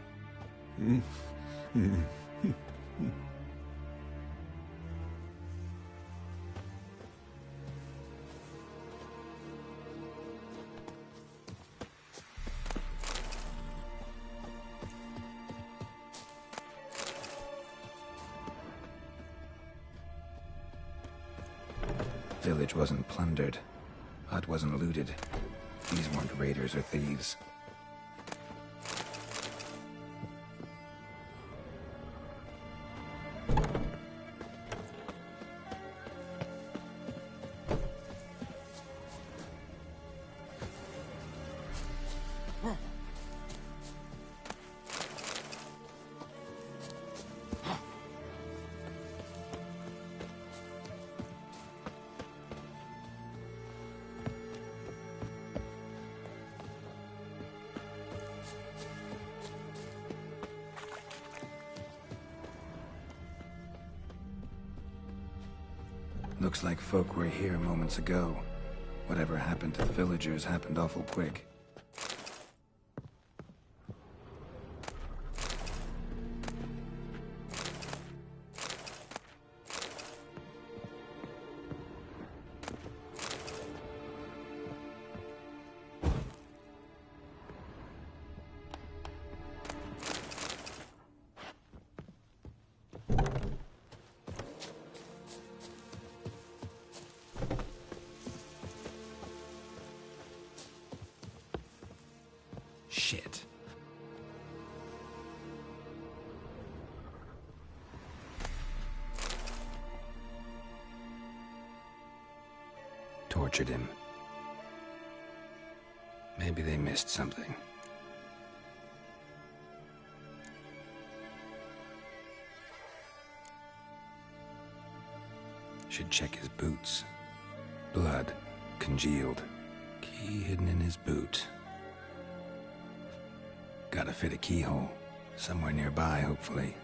Village wasn't plundered. Hut wasn't looted. These weren't raiders or thieves. Looks like folk were here moments ago. Whatever happened to the villagers happened awful quick. Shit. Tortured him. Maybe they missed something. Should check his boots. Blood, congealed. Key hidden in his boot. Gotta fit a keyhole. Somewhere nearby, hopefully.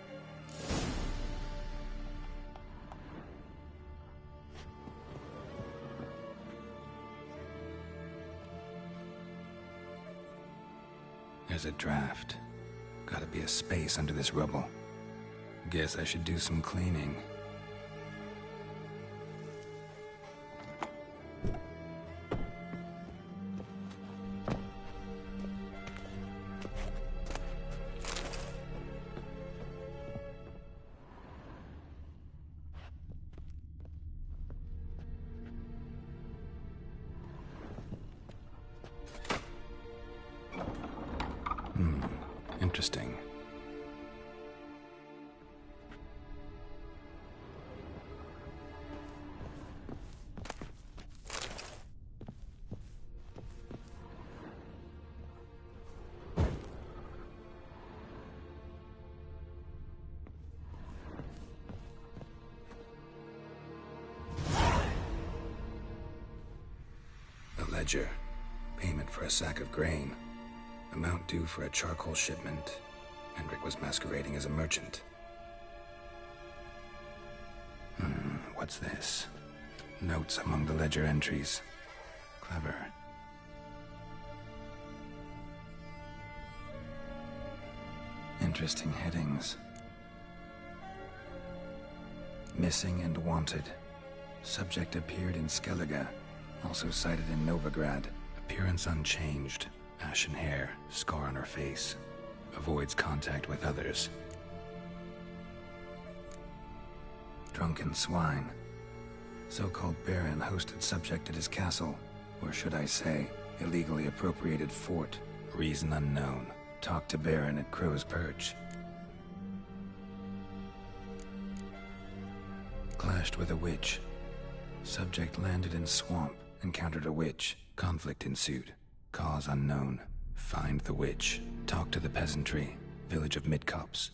There's a draft. Gotta be a space under this rubble. Guess I should do some cleaning. Interesting. The ledger. Payment for a sack of grain. Amount due for a charcoal shipment. Hendrik was masquerading as a merchant. What's this? Notes among the ledger entries. Clever. Interesting headings. Missing and wanted. Subject appeared in Skellige. Also cited in Novigrad. Appearance unchanged. Ashen hair, scar on her face. Avoids contact with others. Drunken swine. So-called Baron hosted subject at his castle. Or should I say, illegally appropriated fort. Reason unknown. Talked to Baron at Crow's Perch. Clashed with a witch. Subject landed in swamp. Encountered a witch. Conflict ensued. Cause unknown. Find the witch. Talk to the peasantry. Village of Midcopse.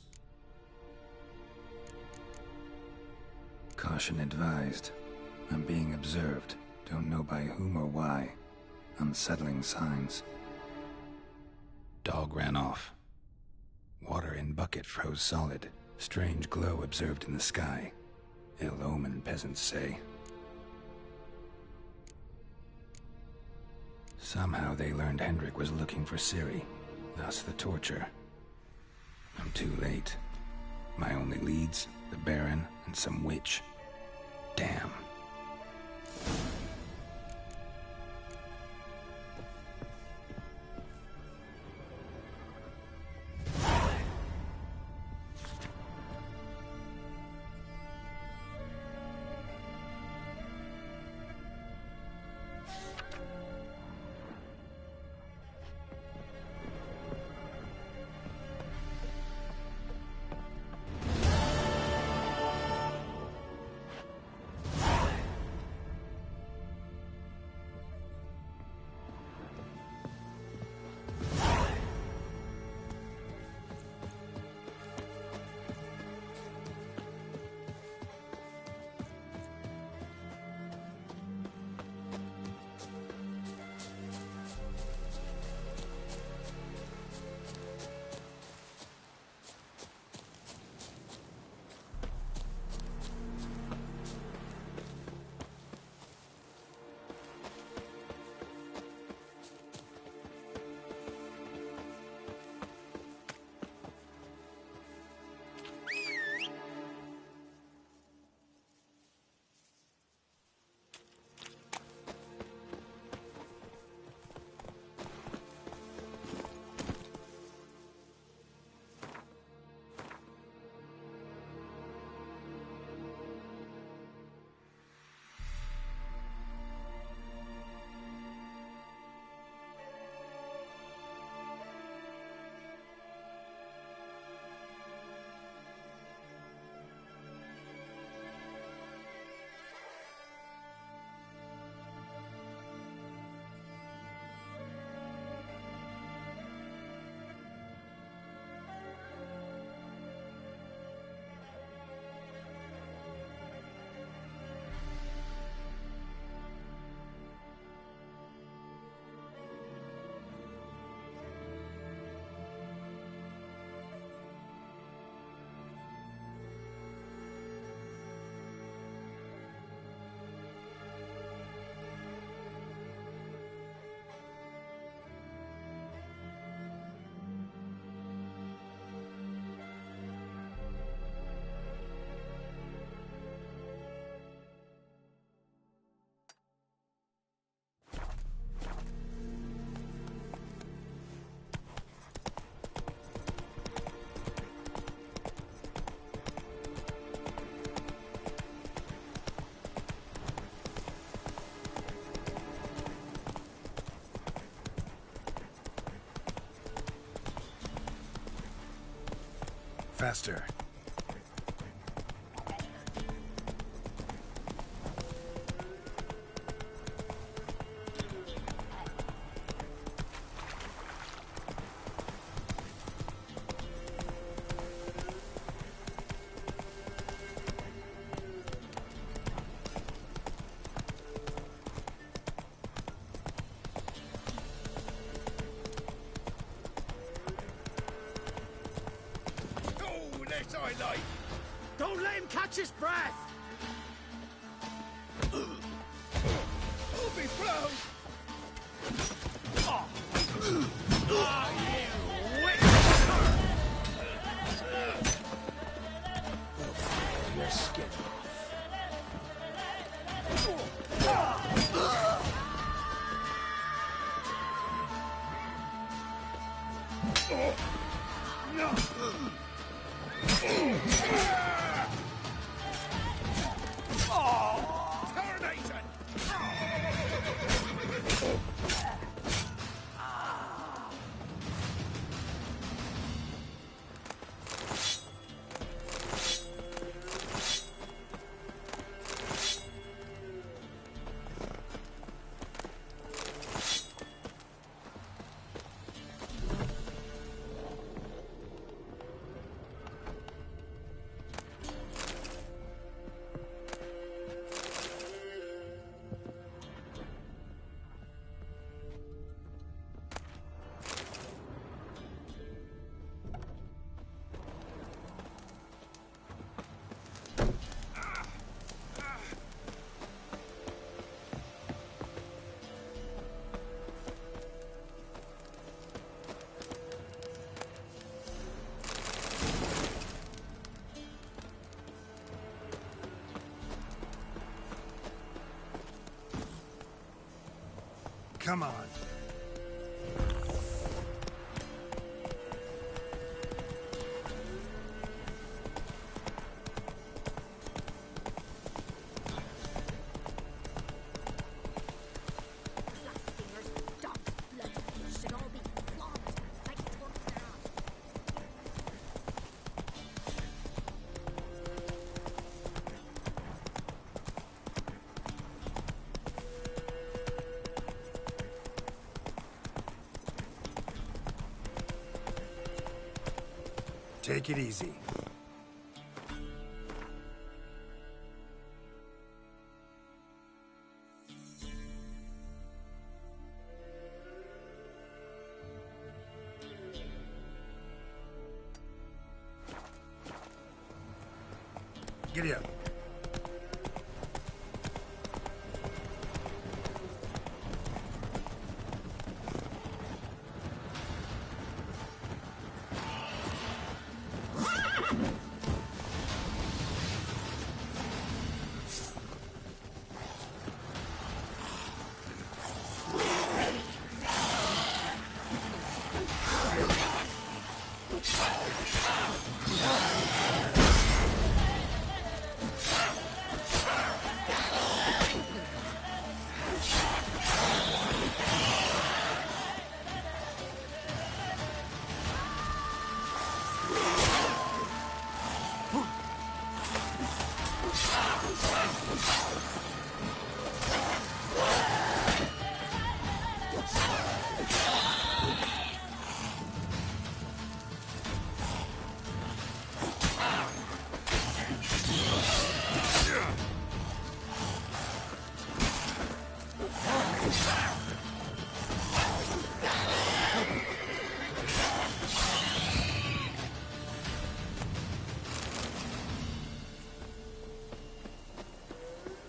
Caution advised. I'm being observed. Don't know by whom or why. Unsettling signs. Dog ran off. Water in bucket froze solid. Strange glow observed in the sky. Ill omen, peasants say. Somehow they learned Hendrik was looking for Ciri, thus the torture. I'm too late. My only leads, the Baron and some witch. Damn. Faster. Don't let him catch his breath! I'll be proud! Your skin Come on. Take it easy. Giddy up.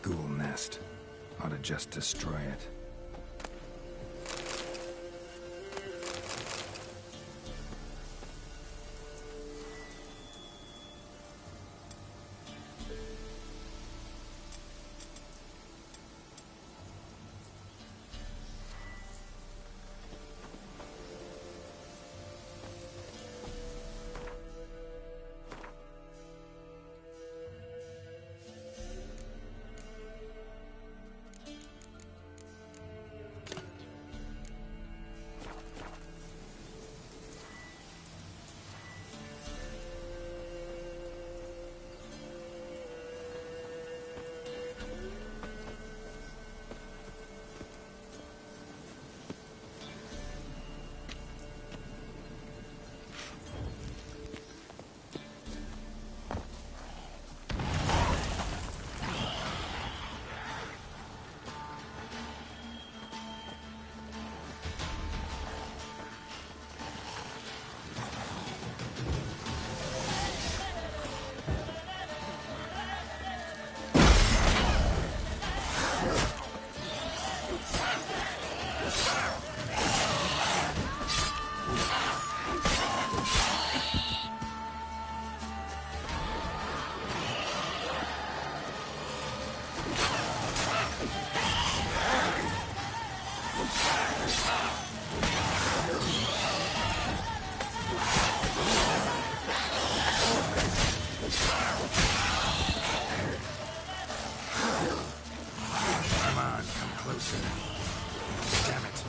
Ghoul nest. Ought to just destroy it. Come on, come closer. Damn it.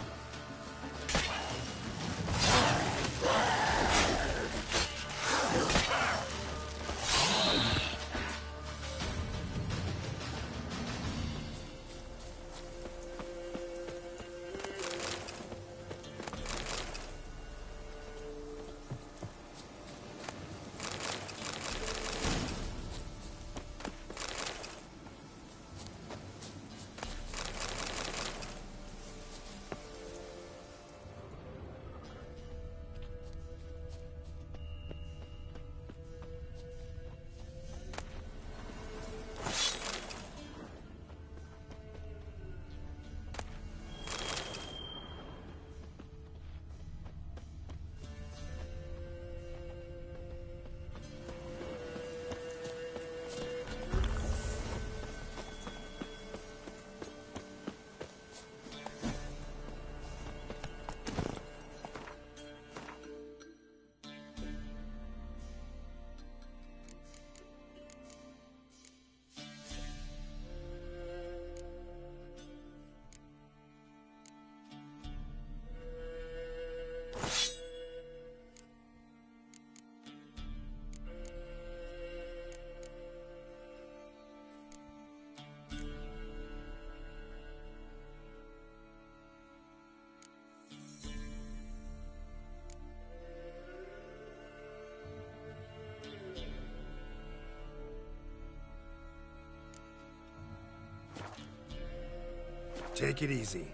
Take it easy.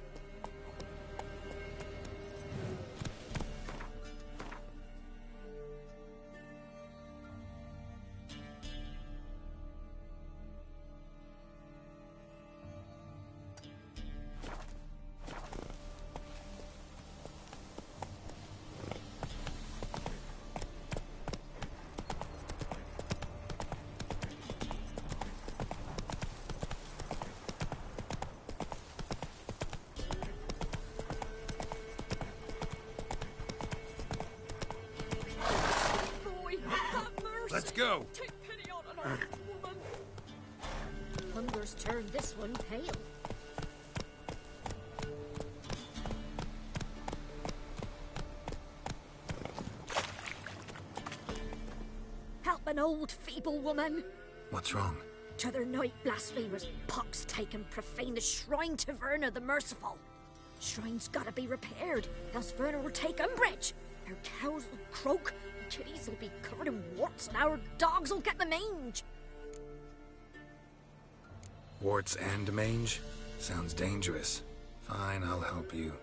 Let's go. Take pity on an old woman. Hunger's turned this one pale. Help an old feeble woman. What's wrong? T'other night blasphemers pox take and profane the shrine to Verna the Merciful. Shrine's gotta be repaired, else Verna will take umbrage. Our cows will croak, kitties will be covered in warts, and our dogs will get the mange. Warts and mange? Sounds dangerous. Fine, I'll help you.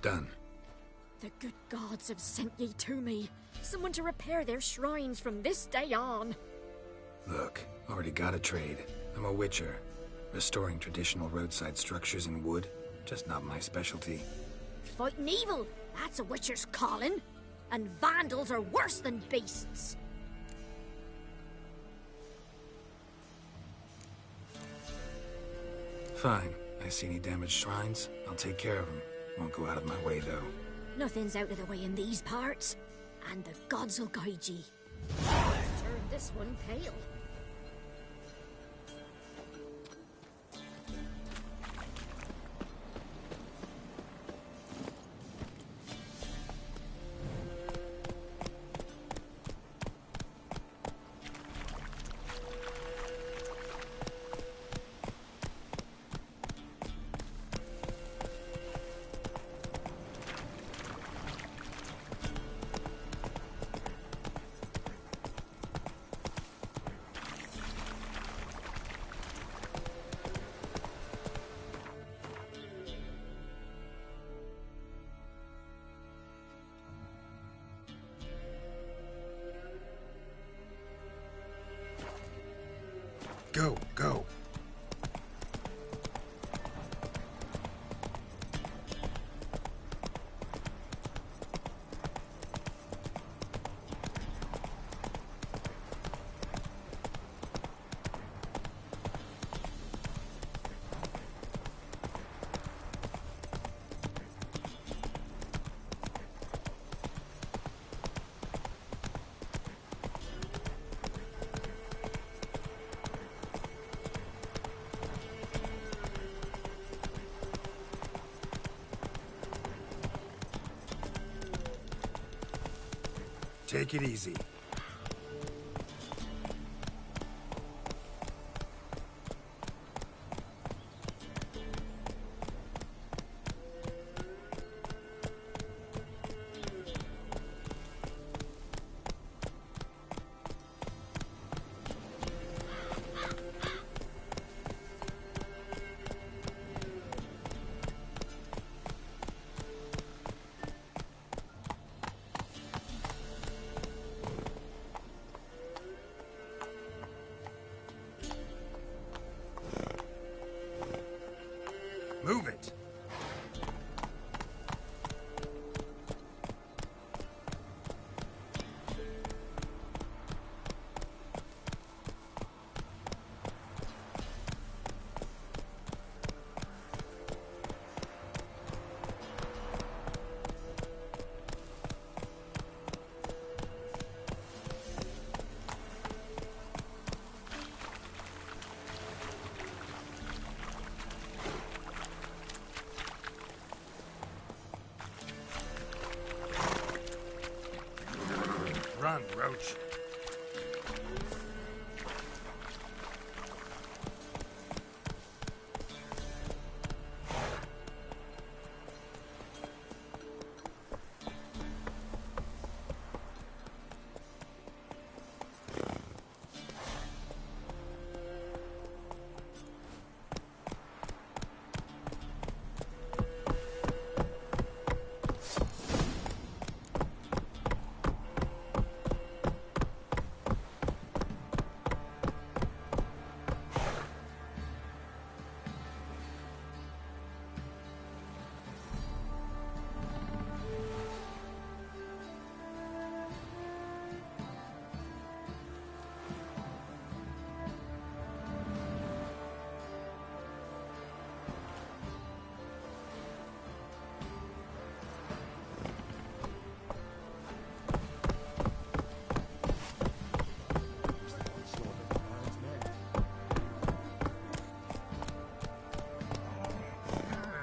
Done. The good gods have sent ye to me. Someone to repair their shrines from this day on. Look, already got a trade. I'm a witcher. Restoring traditional roadside structures in wood, just not my specialty. Fighting evil, that's a witcher's calling. And vandals are worse than beasts. Fine. I see any damaged shrines, I'll take care of them. Won't go out of my way, though. Nothing's out of the way in these parts. And the gods will guide ye. Turn this one pale. Go, go. Take it easy. Move it! Run, Roach.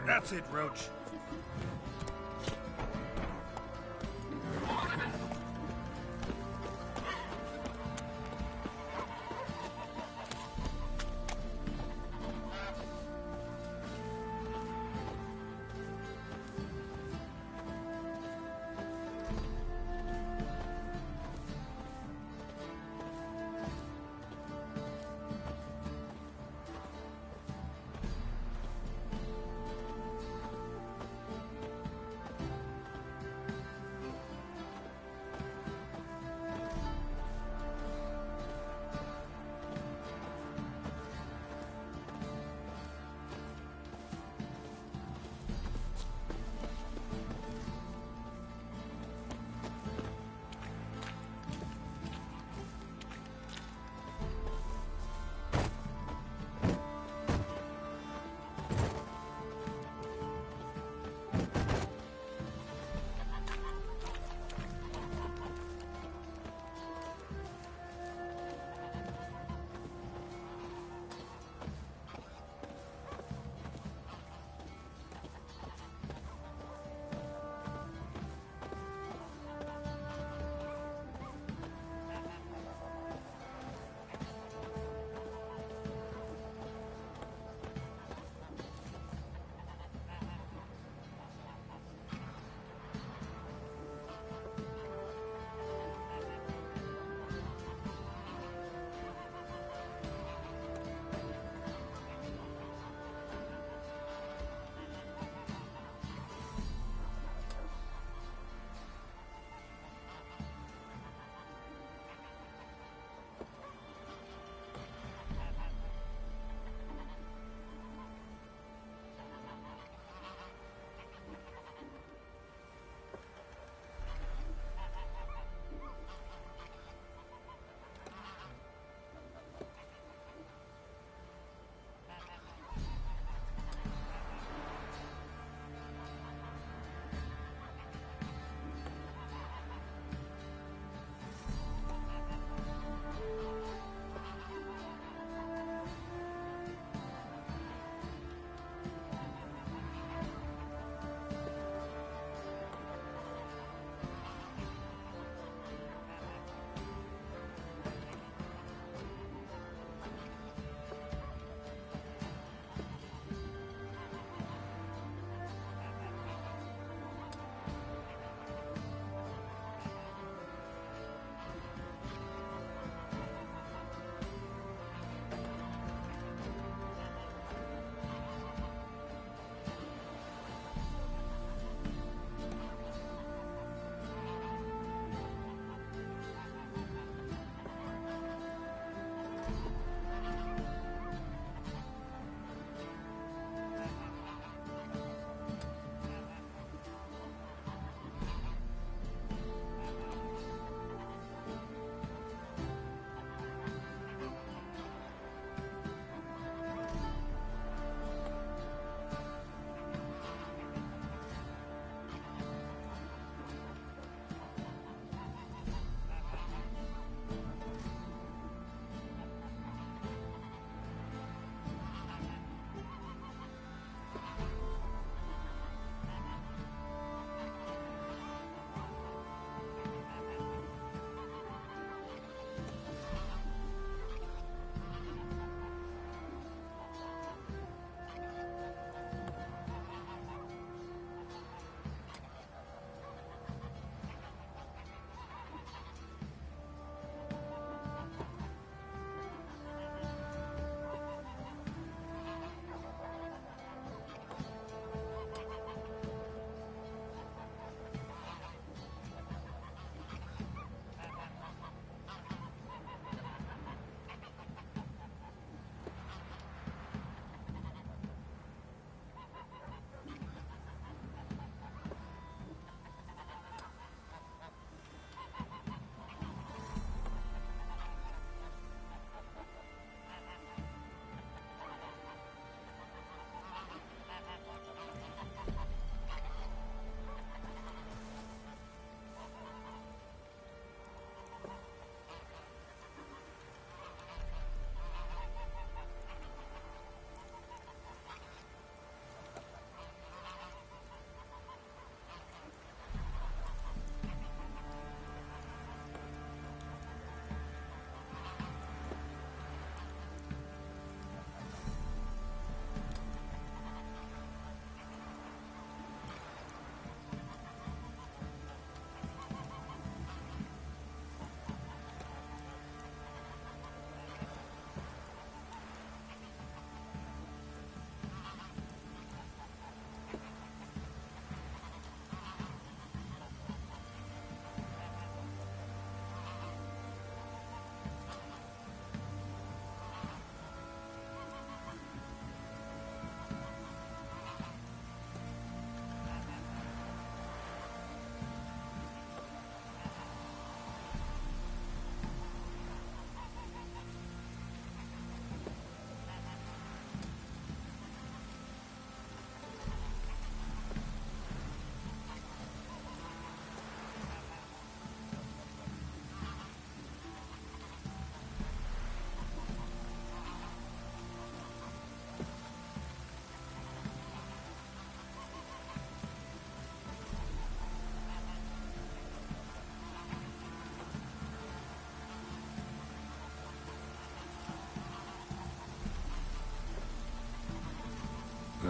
That's it, Roach.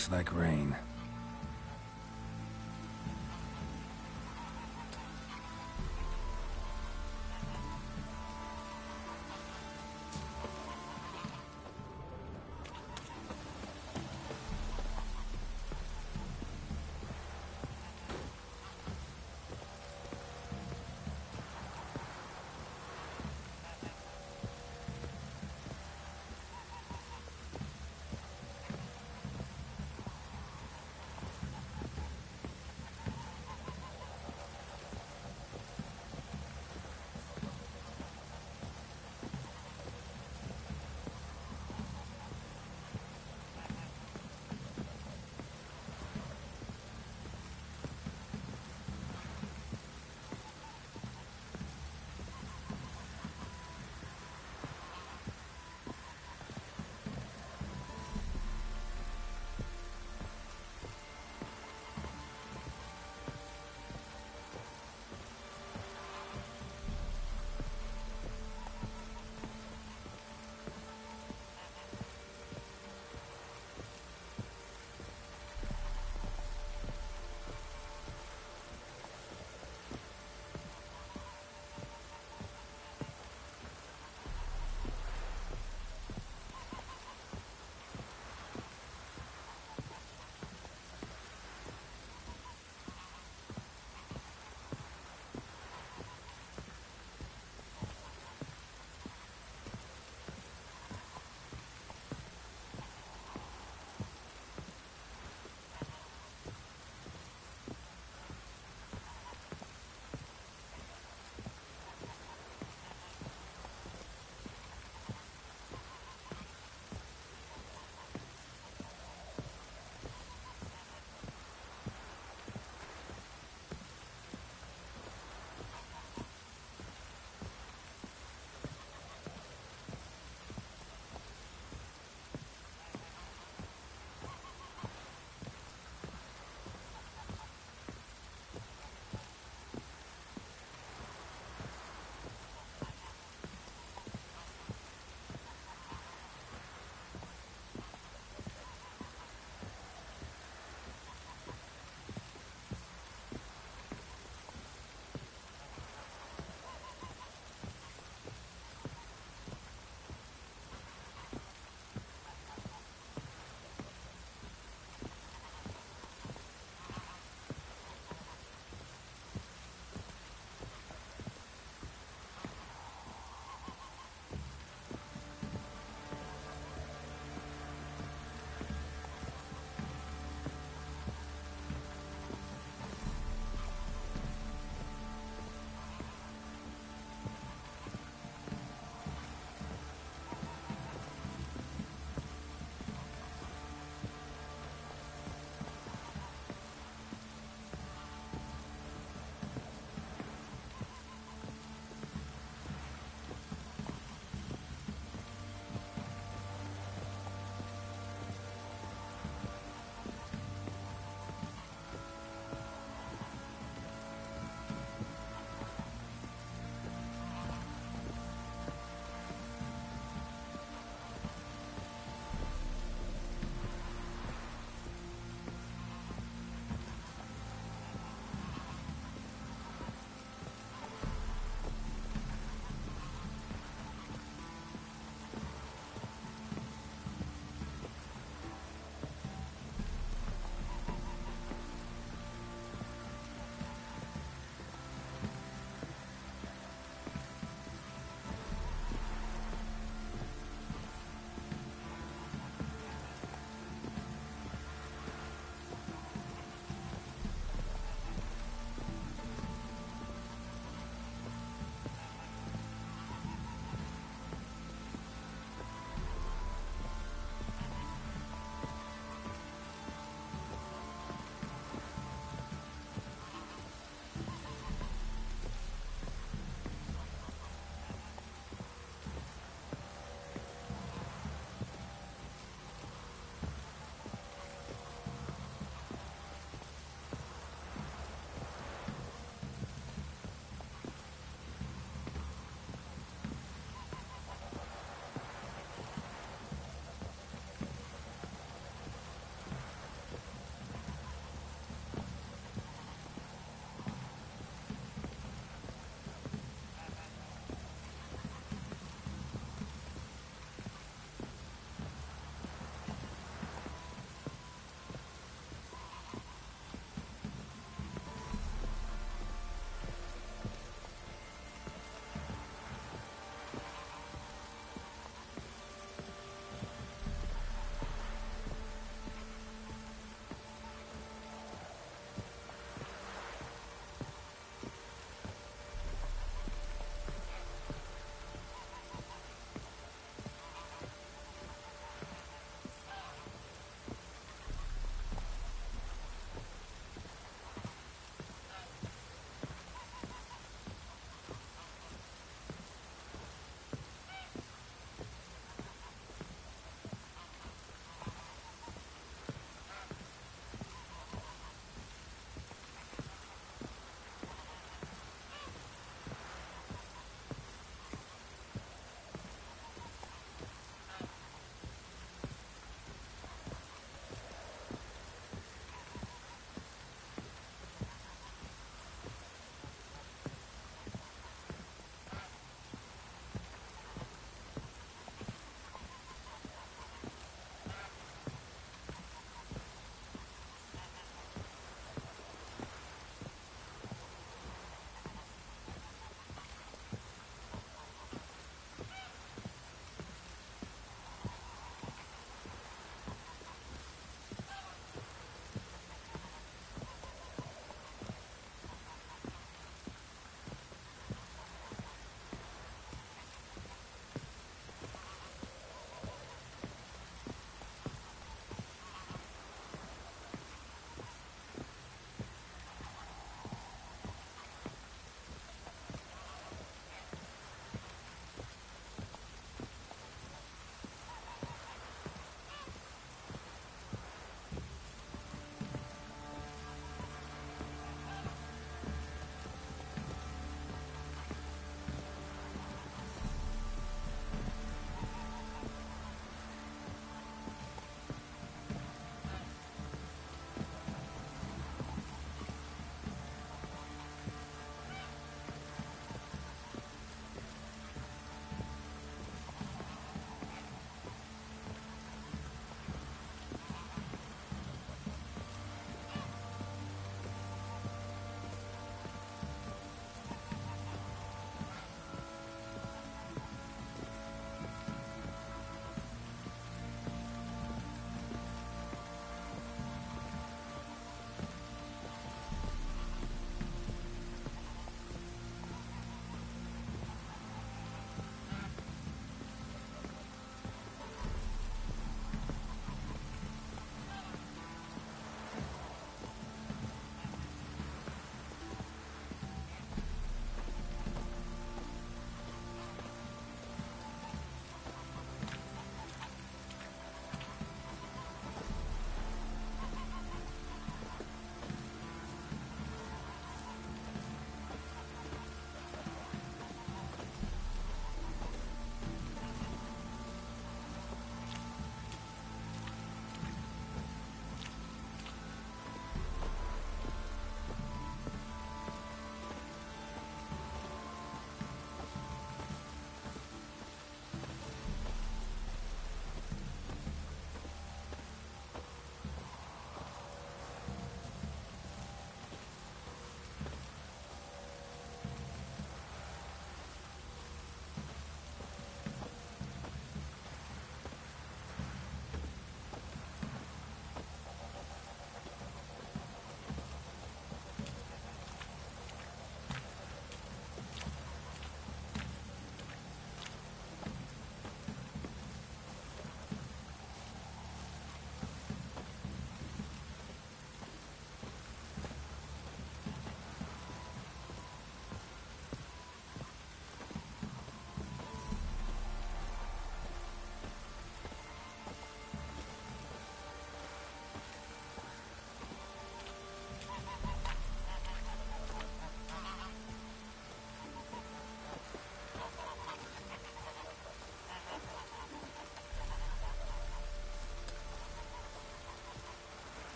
Looks like rain.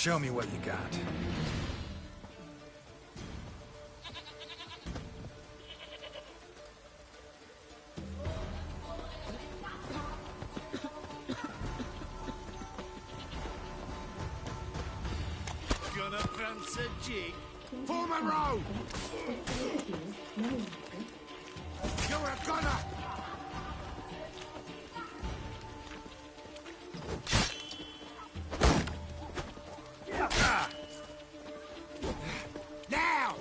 Show me what you got. Gonna prance a jig? Form a row! You're a gunner! Now!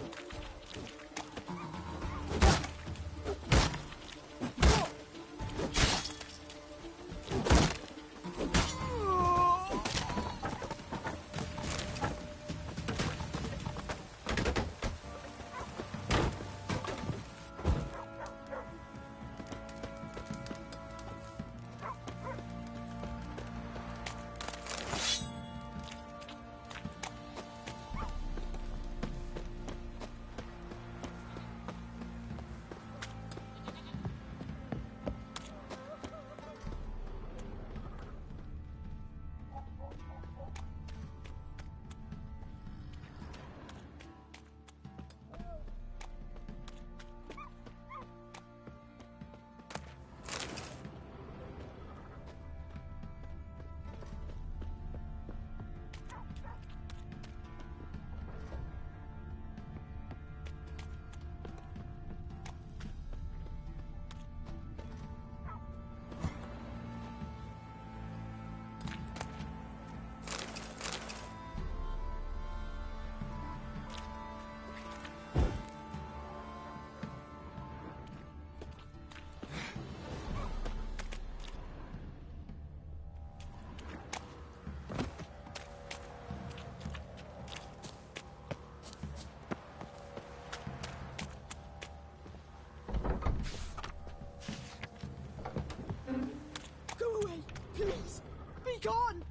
Please, be gone!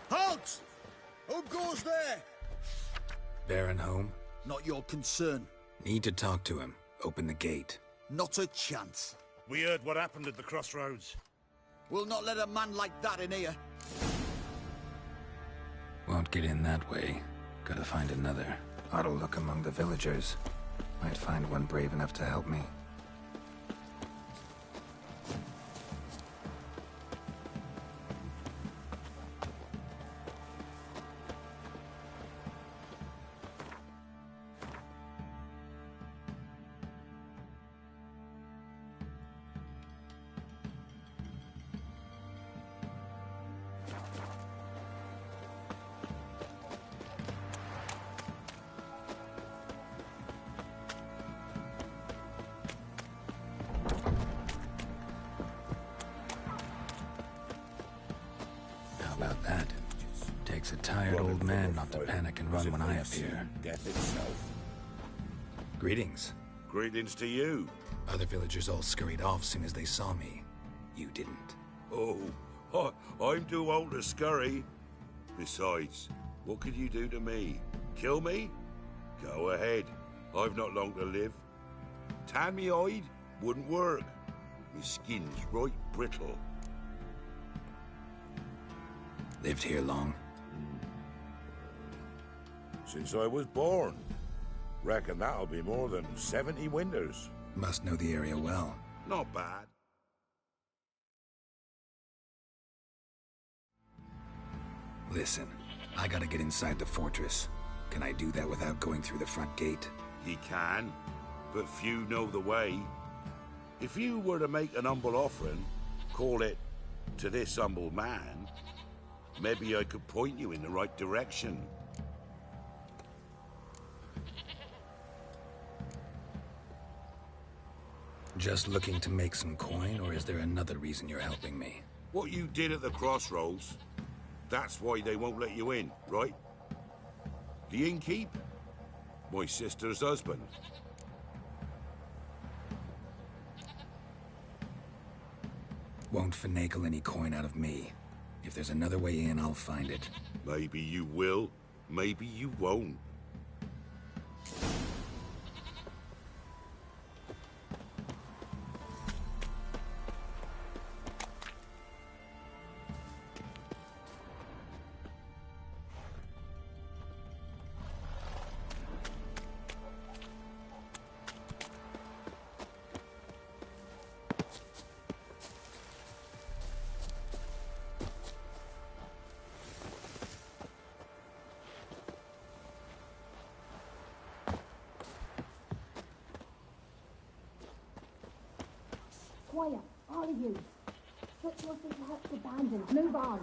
Halt! Who goes there? Baron home? Not your concern. Need to talk to him. Open the gate. Not a chance. We heard what happened at the crossroads. We'll not let a man like that in here. Won't get in that way. Gotta find another. Ought to look among the villagers. Might find one brave enough to help me. About that. Takes a tired old man not to panic and run when I appear. Death itself. Greetings. Greetings to you. Other villagers all scurried off soon as they saw me. You didn't. Oh, I'm too old to scurry. Besides, what could you do to me? Kill me? Go ahead. I've not long to live. Tan me hide? Wouldn't work. My skin's right brittle. Lived here long? Since I was born. Reckon that'll be more than 70 winters. Must know the area well. Not bad. Listen, I gotta get inside the fortress. Can I do that without going through the front gate? He can, but few know the way. If you were to make an humble offering, call it, to this humble man, maybe I could point you in the right direction. Just looking to make some coin, or is there another reason you're helping me? What you did at the crossroads, that's why they won't let you in, right? The innkeep? My sister's husband. Won't finagle any coin out of me. If there's another way in, I'll find it. Maybe you will, maybe you won't. Quiet, all of you. Put nothing to help the abandoned. Move on.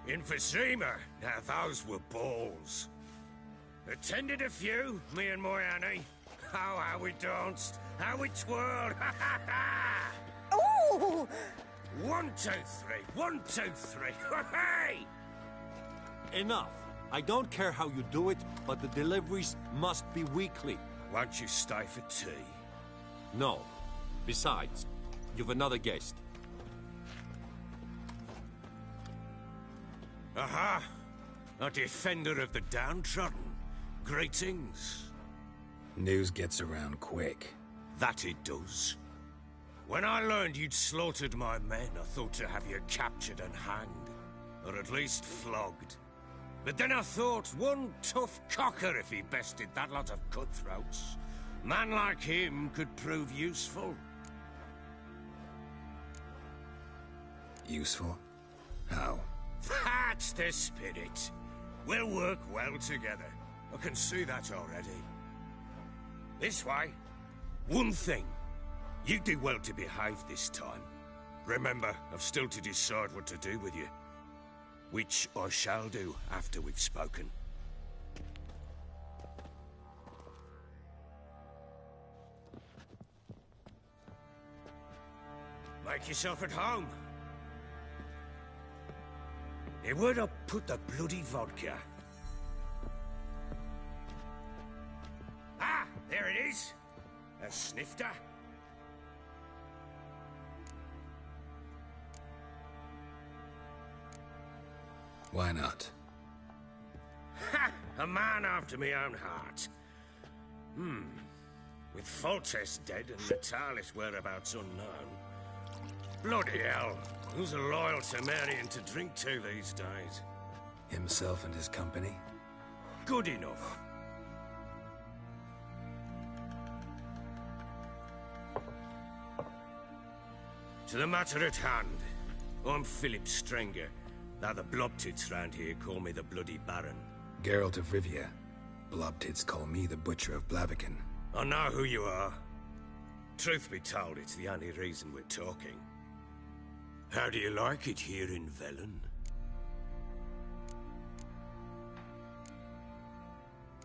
Emphysema. Now those were balls. Attended a few, me and my Annie. Oh, how we danced, how we twirled. Oh! 1, 2, 3. 1, 2, 3. Hey! Enough. I don't care how you do it, but the deliveries must be weekly. Won't you stay for tea? No. Besides, you've another guest. Aha! A defender of the downtrodden. Greetings. News gets around quick. That it does. When I learned you'd slaughtered my men, I thought to have you captured and hanged. Or at least flogged. But then I thought, one tough cocker if he bested that lot of cutthroats. Man like him could prove useful. Useful? How? That's the spirit. We'll work well together. I can see that already. This way. One thing. You do well to behave this time. Remember, I've still to decide what to do with you. Which I shall do after we've spoken. Make yourself at home. Hey, where'd I put the bloody vodka? Ah, there it is. A snifter. Why not? Ha! A man after my own heart. With Foltest dead and Natalis whereabouts unknown. Bloody hell. Who's a loyal Temerian to drink to these days? Himself and his company? Good enough. To the matter at hand. I'm Philip Strenger. Now the Blobtits round here call me the Bloody Baron. Geralt of Rivia. Blobtits call me the Butcher of Blaviken. I know who you are. Truth be told, it's the only reason we're talking. How do you like it here in Velen?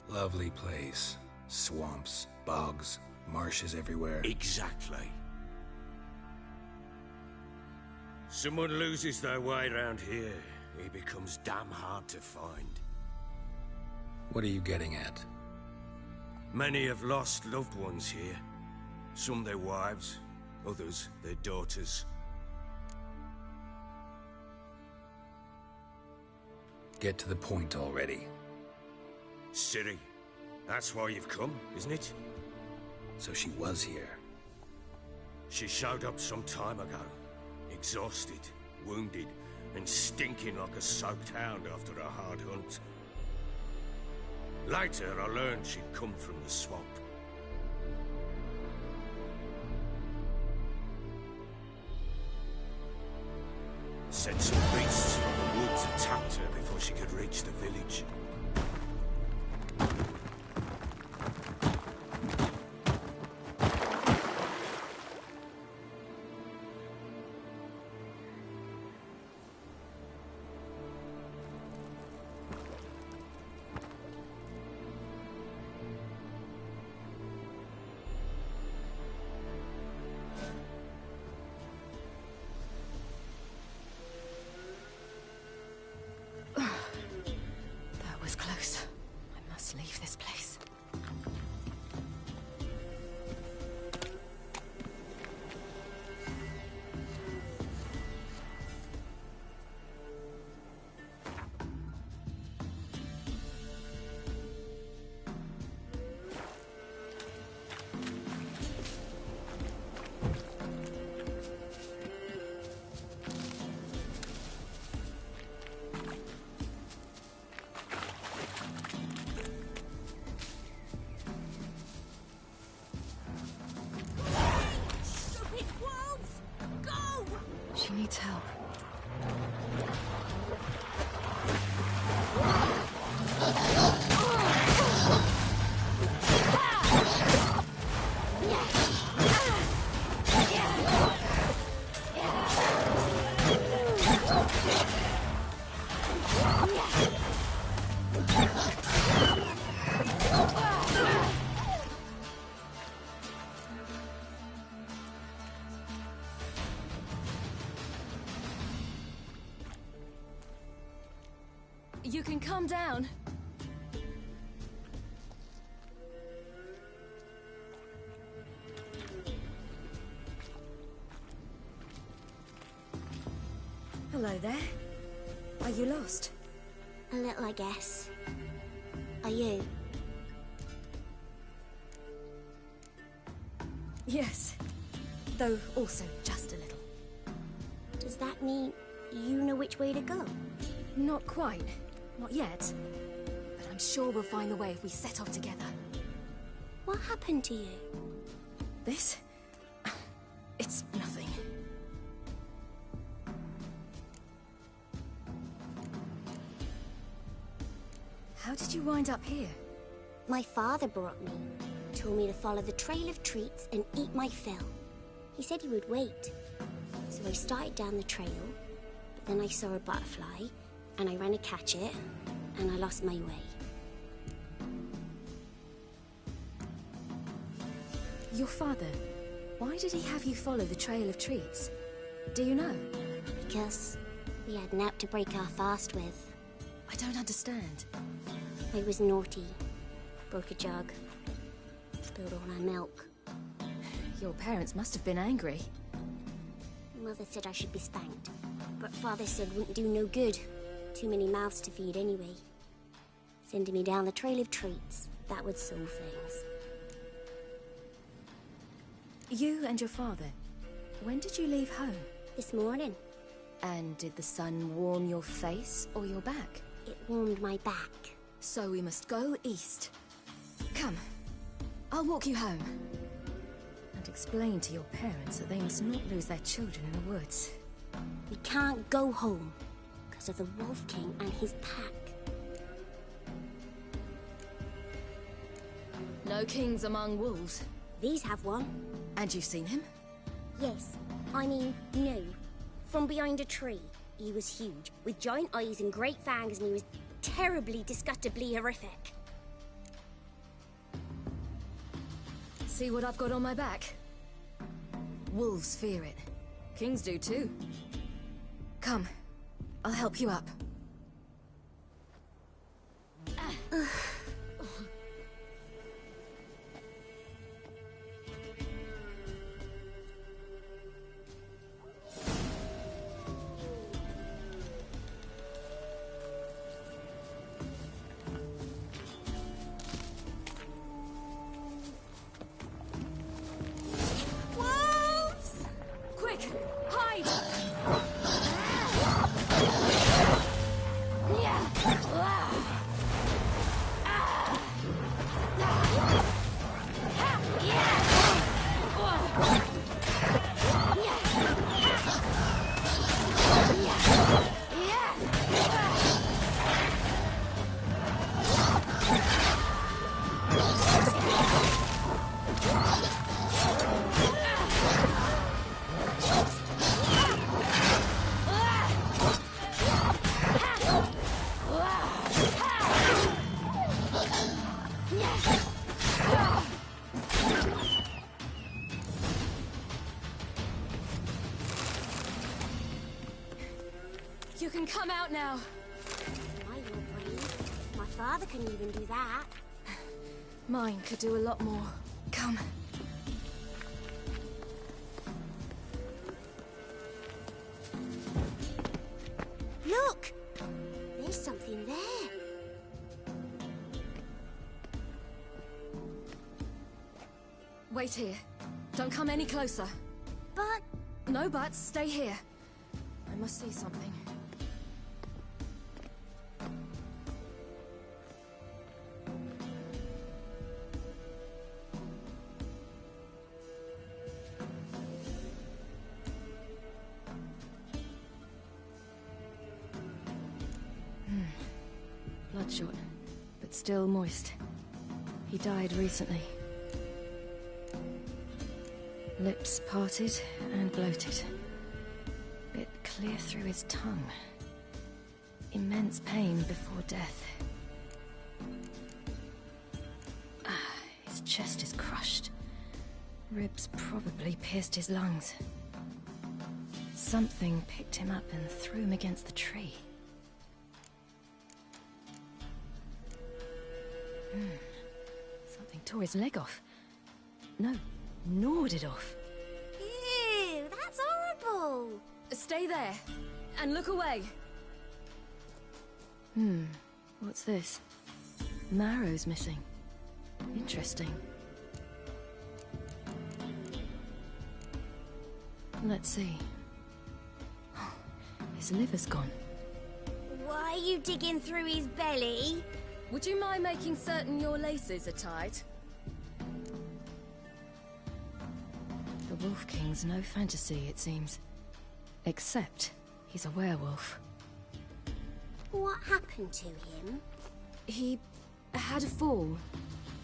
Lovely place. Swamps, bogs, marshes everywhere. Exactly. Someone loses their way around here, he becomes damn hard to find. What are you getting at? Many have lost loved ones here. Some their wives, others their daughters. Get to the point already. Ciri, that's why you've come, isn't it? So she was here. She showed up some time ago. Exhausted, wounded, and stinking like a soaked hound after a hard hunt. Later, I learned she'd come from the swamp. Said some beasts from the woods attacked her before she could reach the village. That was close. I must leave this place. She needs help. You can calm down. Hello there. Are you lost? A little, I guess. Are you? Yes. Though also just a little. Does that mean you know which way to go? Not quite. Not yet. But I'm sure we'll find the way if we set off together. What happened to you? This? It's nothing. How did you wind up here? My father brought me. Told me to follow the trail of treats and eat my fill. He said he would wait. So I started down the trail, but then I saw a butterfly, and I ran to catch it, and I lost my way. Your father, why did he have you follow the trail of treats? Do you know? Because we had Nap to break our fast with. I don't understand. I was naughty. Broke a jug. Spilled all our milk. Your parents must have been angry. Mother said I should be spanked, but Father said wouldn't do no good. Too many mouths to feed anyway. Sending me down the trail of treats, that would solve things. You and your father, when did you leave home? This morning. And did the sun warm your face or your back? It warmed my back. So we must go east. Come, I'll walk you home. And explain to your parents that they must not lose their children in the woods. We can't go home, because of the Wolf King and his pack. No kings among wolves. These have one. And you've seen him? Yes. I mean, no. From behind a tree. He was huge, with giant eyes and great fangs, and he was terribly, disgustingly horrific. See what I've got on my back? Wolves fear it. Kings do too. Come, I'll help you up. You can come out now. Why, you're brave. My father couldn't even do that. Mine could do a lot more. Come. Look! There's something there. Wait here. Don't come any closer. But... No buts. Stay here. I must see something. Bloodshot, but still moist. He died recently. Lips parted and bloated. Bit clear through his tongue. Immense pain before death. His chest is crushed. Ribs probably pierced his lungs. Something picked him up and threw him against the tree. Something tore his leg off. No, gnawed it off. Ew, that's horrible. Stay there, and look away. What's this? Marrow's missing. Interesting. Let's see. His liver's gone. Why are you digging through his belly? Would you mind making certain your laces are tied? The Wolf King's no fantasy, it seems. Except he's a werewolf. What happened to him? He had a fall.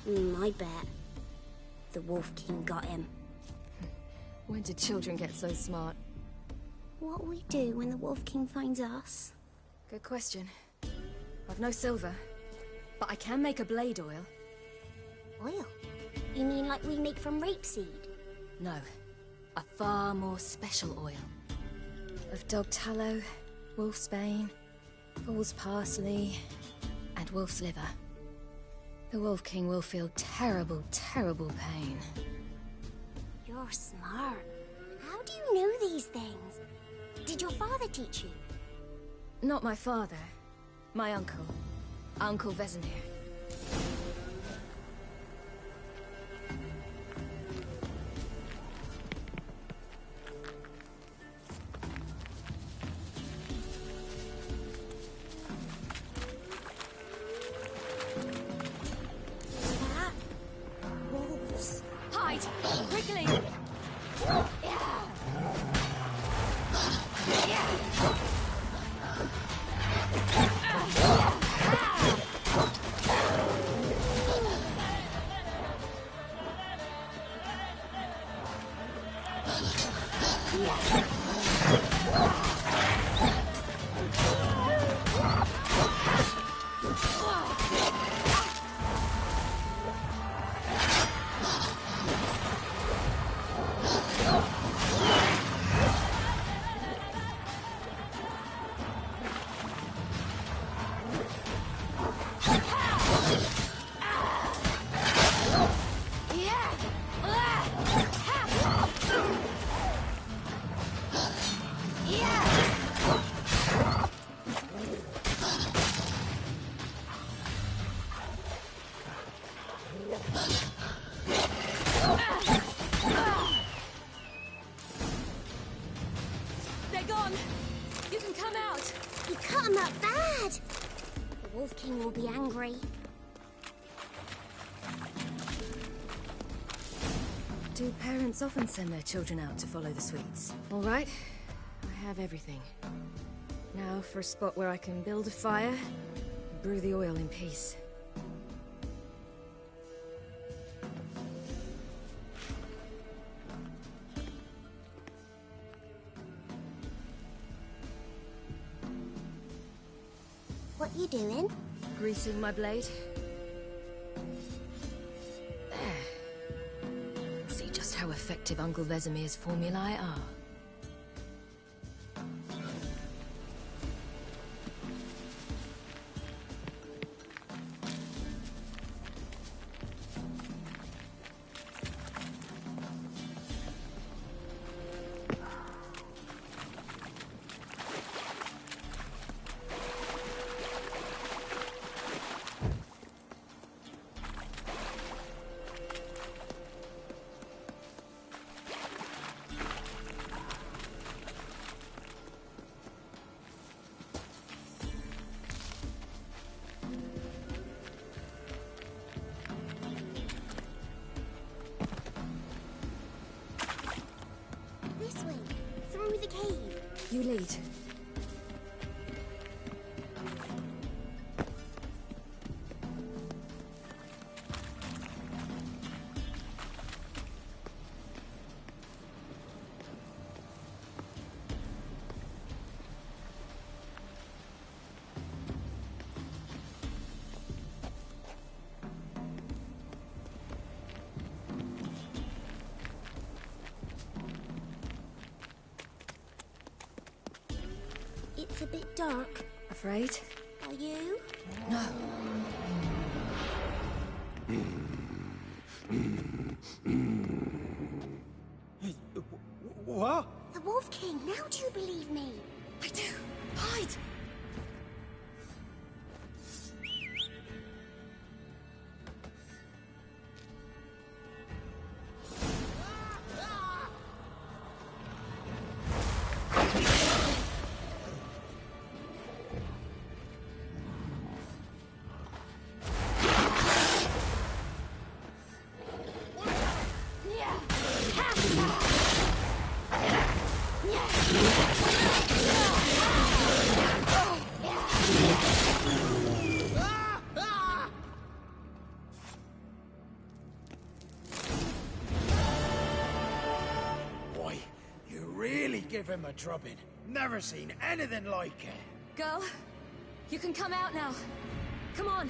I bet. The Wolf King got him. When did children get so smart? What'll we do when the Wolf King finds us? Good question. I've no silver, but I can make a blade oil. Oil? You mean like we make from rapeseed? No, a far more special oil. Of dog tallow, wolf's bane, fool's parsley, and wolf's liver. The Wolf King will feel terrible, terrible pain. You're smart. How do you know these things? Did your father teach you? Not my father. My uncle. Uncle Vesemir. Wolves. Hide! Quickly! They're gone! You can come out! You cut him up bad! The Wolf King will be angry. Do parents often send their children out to follow the sweets? All right, I have everything. Now for a spot where I can build a fire, and brew the oil in peace. What you doing? Greasing my blade. There. See just how effective Uncle Vesemir's formulae are. This way, through the cave. You lead. It's a bit dark. Afraid? Are you? No. What? The Wolf King, now do you believe me? I do. Hide! Boy, you really give him a drubbing. Never seen anything like it. Girl, you can come out now. Come on.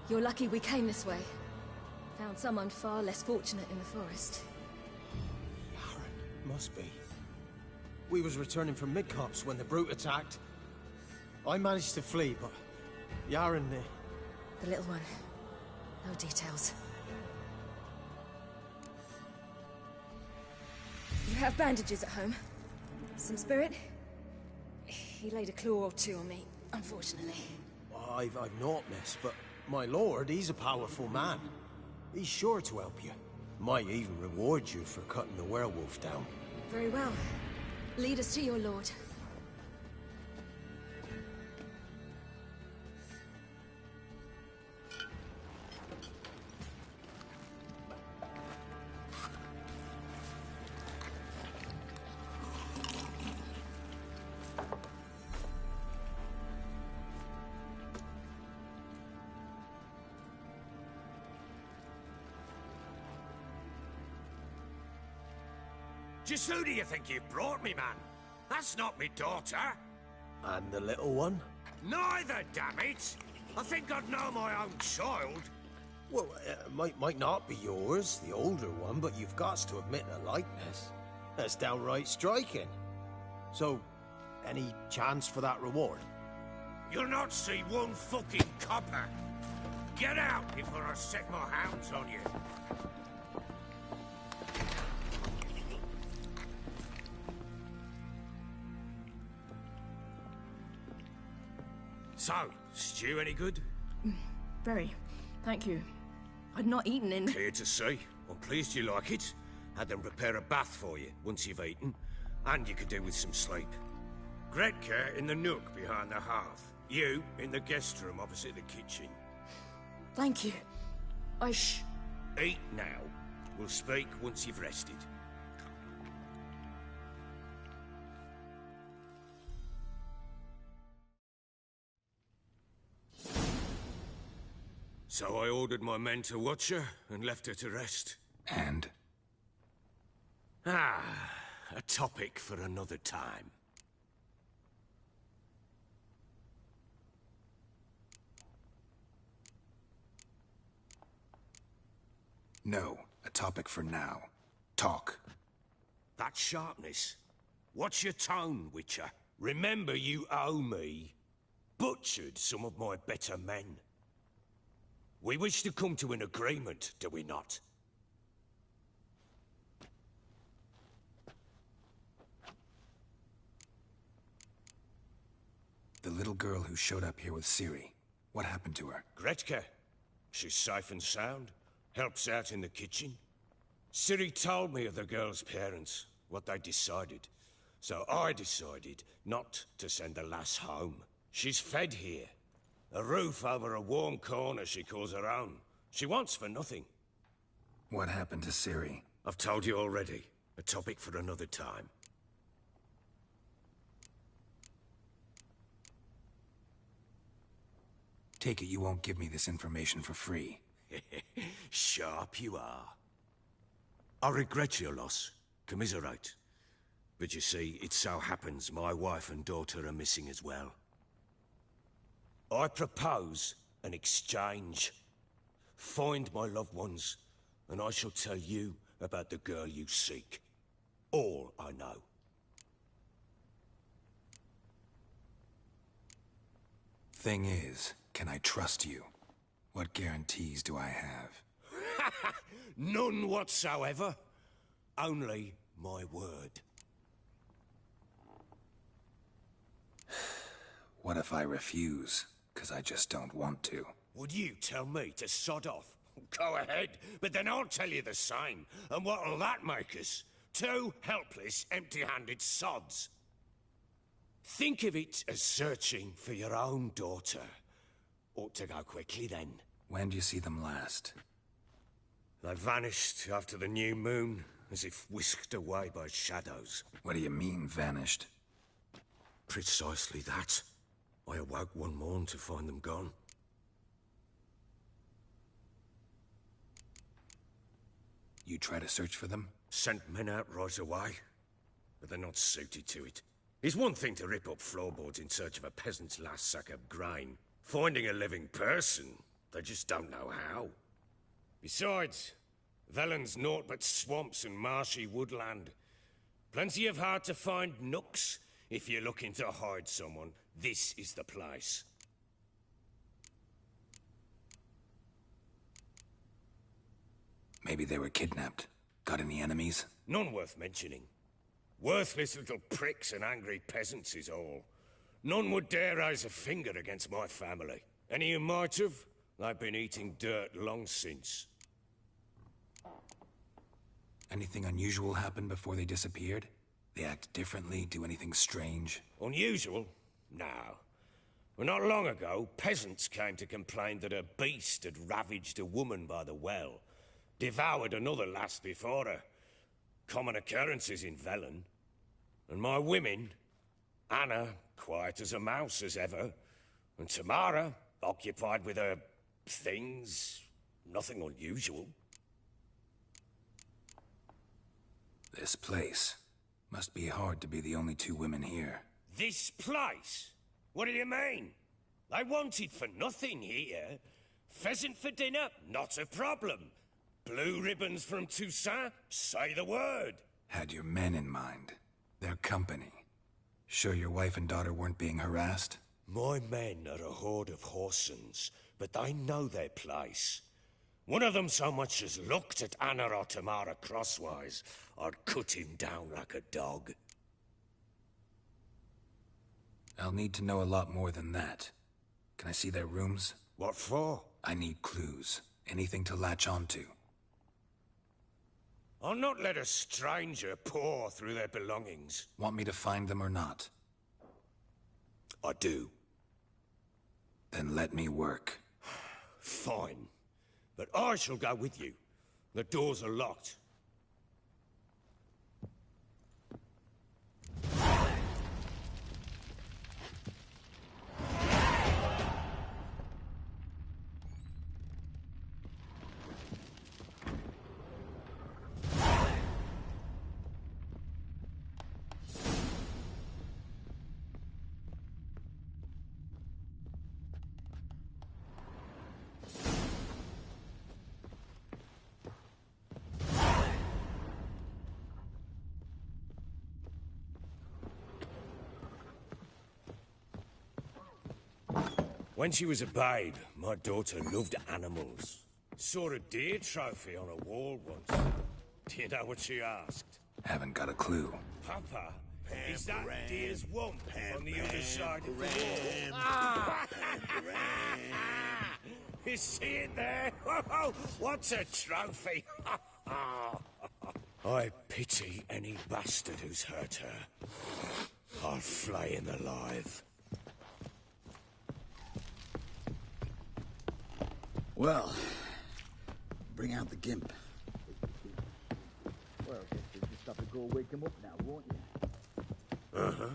You're lucky we came this way. Found someone far less fortunate in the forest. Must be. We was returning from Midcops when the brute attacked. I managed to flee, but Yaren... The little one. No details. You have bandages at home? Some spirit? He laid a claw or two on me, unfortunately. I've naught, miss, but my lord, he's a powerful man. He's sure to help you. Might even reward you for cutting the werewolf down. Very well. Lead us to your lord. Just who do you think you brought me, man? That's not me daughter. And the little one? Neither, damn it! I think I'd know my own child. Well, might not be yours, the older one, but you've got to admit a likeness. That's downright striking. So, any chance for that reward? You'll not see one fucking copper. Get out before I set my hounds on you. So, stew any good? Very. Thank you. I'd not eaten in... Clear to see. I'm pleased you like it. Had them prepare a bath for you once you've eaten. And you could do with some sleep. Gretka in the nook behind the hearth. You in the guest room opposite the kitchen. Thank you. Shh. Eat now. We'll speak once you've rested. So I ordered my men to watch her and left her to rest. And? A topic for another time. No, a topic for now. Talk. That sharpness. What's your tone, Witcher? Remember you owe me. Butchered some of my better men. We wish to come to an agreement, do we not? The little girl who showed up here with Ciri. What happened to her? Gretka. She's safe and sound. Helps out in the kitchen. Ciri told me of the girl's parents, what they decided. So I decided not to send the lass home. She's fed here. A roof over a warm corner she calls her own. She wants for nothing. What happened to Ciri? I've told you already. A topic for another time. Take it you won't give me this information for free. Sharp you are. I regret your loss. Commiserate. But you see, it so happens my wife and daughter are missing as well. I propose an exchange. Find my loved ones, and I shall tell you about the girl you seek. All I know. Thing is, can I trust you? What guarantees do I have? None whatsoever. Only my word. What if I refuse? 'Cause I just don't want to. Would you tell me to sod off? Go ahead, but then I'll tell you the same. And what'll that make us? Two helpless, empty-handed sods. Think of it as searching for your own daughter. Ought to go quickly then. When do you see them last? They vanished after the new moon, as if whisked away by shadows. What do you mean, vanished? Precisely that. I awoke one morn to find them gone. You try to search for them? Sent men out right away, but they're not suited to it. It's one thing to rip up floorboards in search of a peasant's last sack of grain. Finding a living person, they just don't know how. Besides, Velen's naught but swamps and marshy woodland. Plenty of hard-to-find nooks. If you're looking to hide someone, this is the place. Maybe they were kidnapped. Got any enemies? None worth mentioning. Worthless little pricks and angry peasants is all. None would dare raise a finger against my family. Any who might have, they've been eating dirt long since. Anything unusual happen before they disappeared? They act differently, do anything strange? Unusual? No. Well, not long ago, peasants came to complain that a beast had ravaged a woman by the well. Devoured another lass before her. Common occurrences in Velen. And my women, Anna, quiet as a mouse as ever, and Tamara, occupied with her things, nothing unusual. This place. Must be hard to be the only two women here. This place? What do you mean? I wanted for nothing here. Pheasant for dinner? Not a problem. Blue ribbons from Toussaint? Say the word. Had your men in mind. Their company. Sure your wife and daughter weren't being harassed? My men are a horde of Horsons, but they know their place. One of them so much as looked at Anna or Tamara crosswise, I'd cut him down like a dog. I'll need to know a lot more than that. Can I see their rooms? What for? I need clues. Anything to latch onto. I'll not let a stranger pore through their belongings. Want me to find them or not? I do. Then let me work. Fine. But I shall go with you. The doors are locked. When she was a babe, my daughter loved animals. Saw a deer trophy on a wall once. Do you know what she asked? Haven't got a clue. Papa, is that deer's wump on the other side of the wall? Ah! You see it there? What's a trophy? I pity any bastard who's hurt her. I'll flay him alive. Well, bring out the gimp. Well, I guess you just have to go wake him up now, won't you? Uh-huh.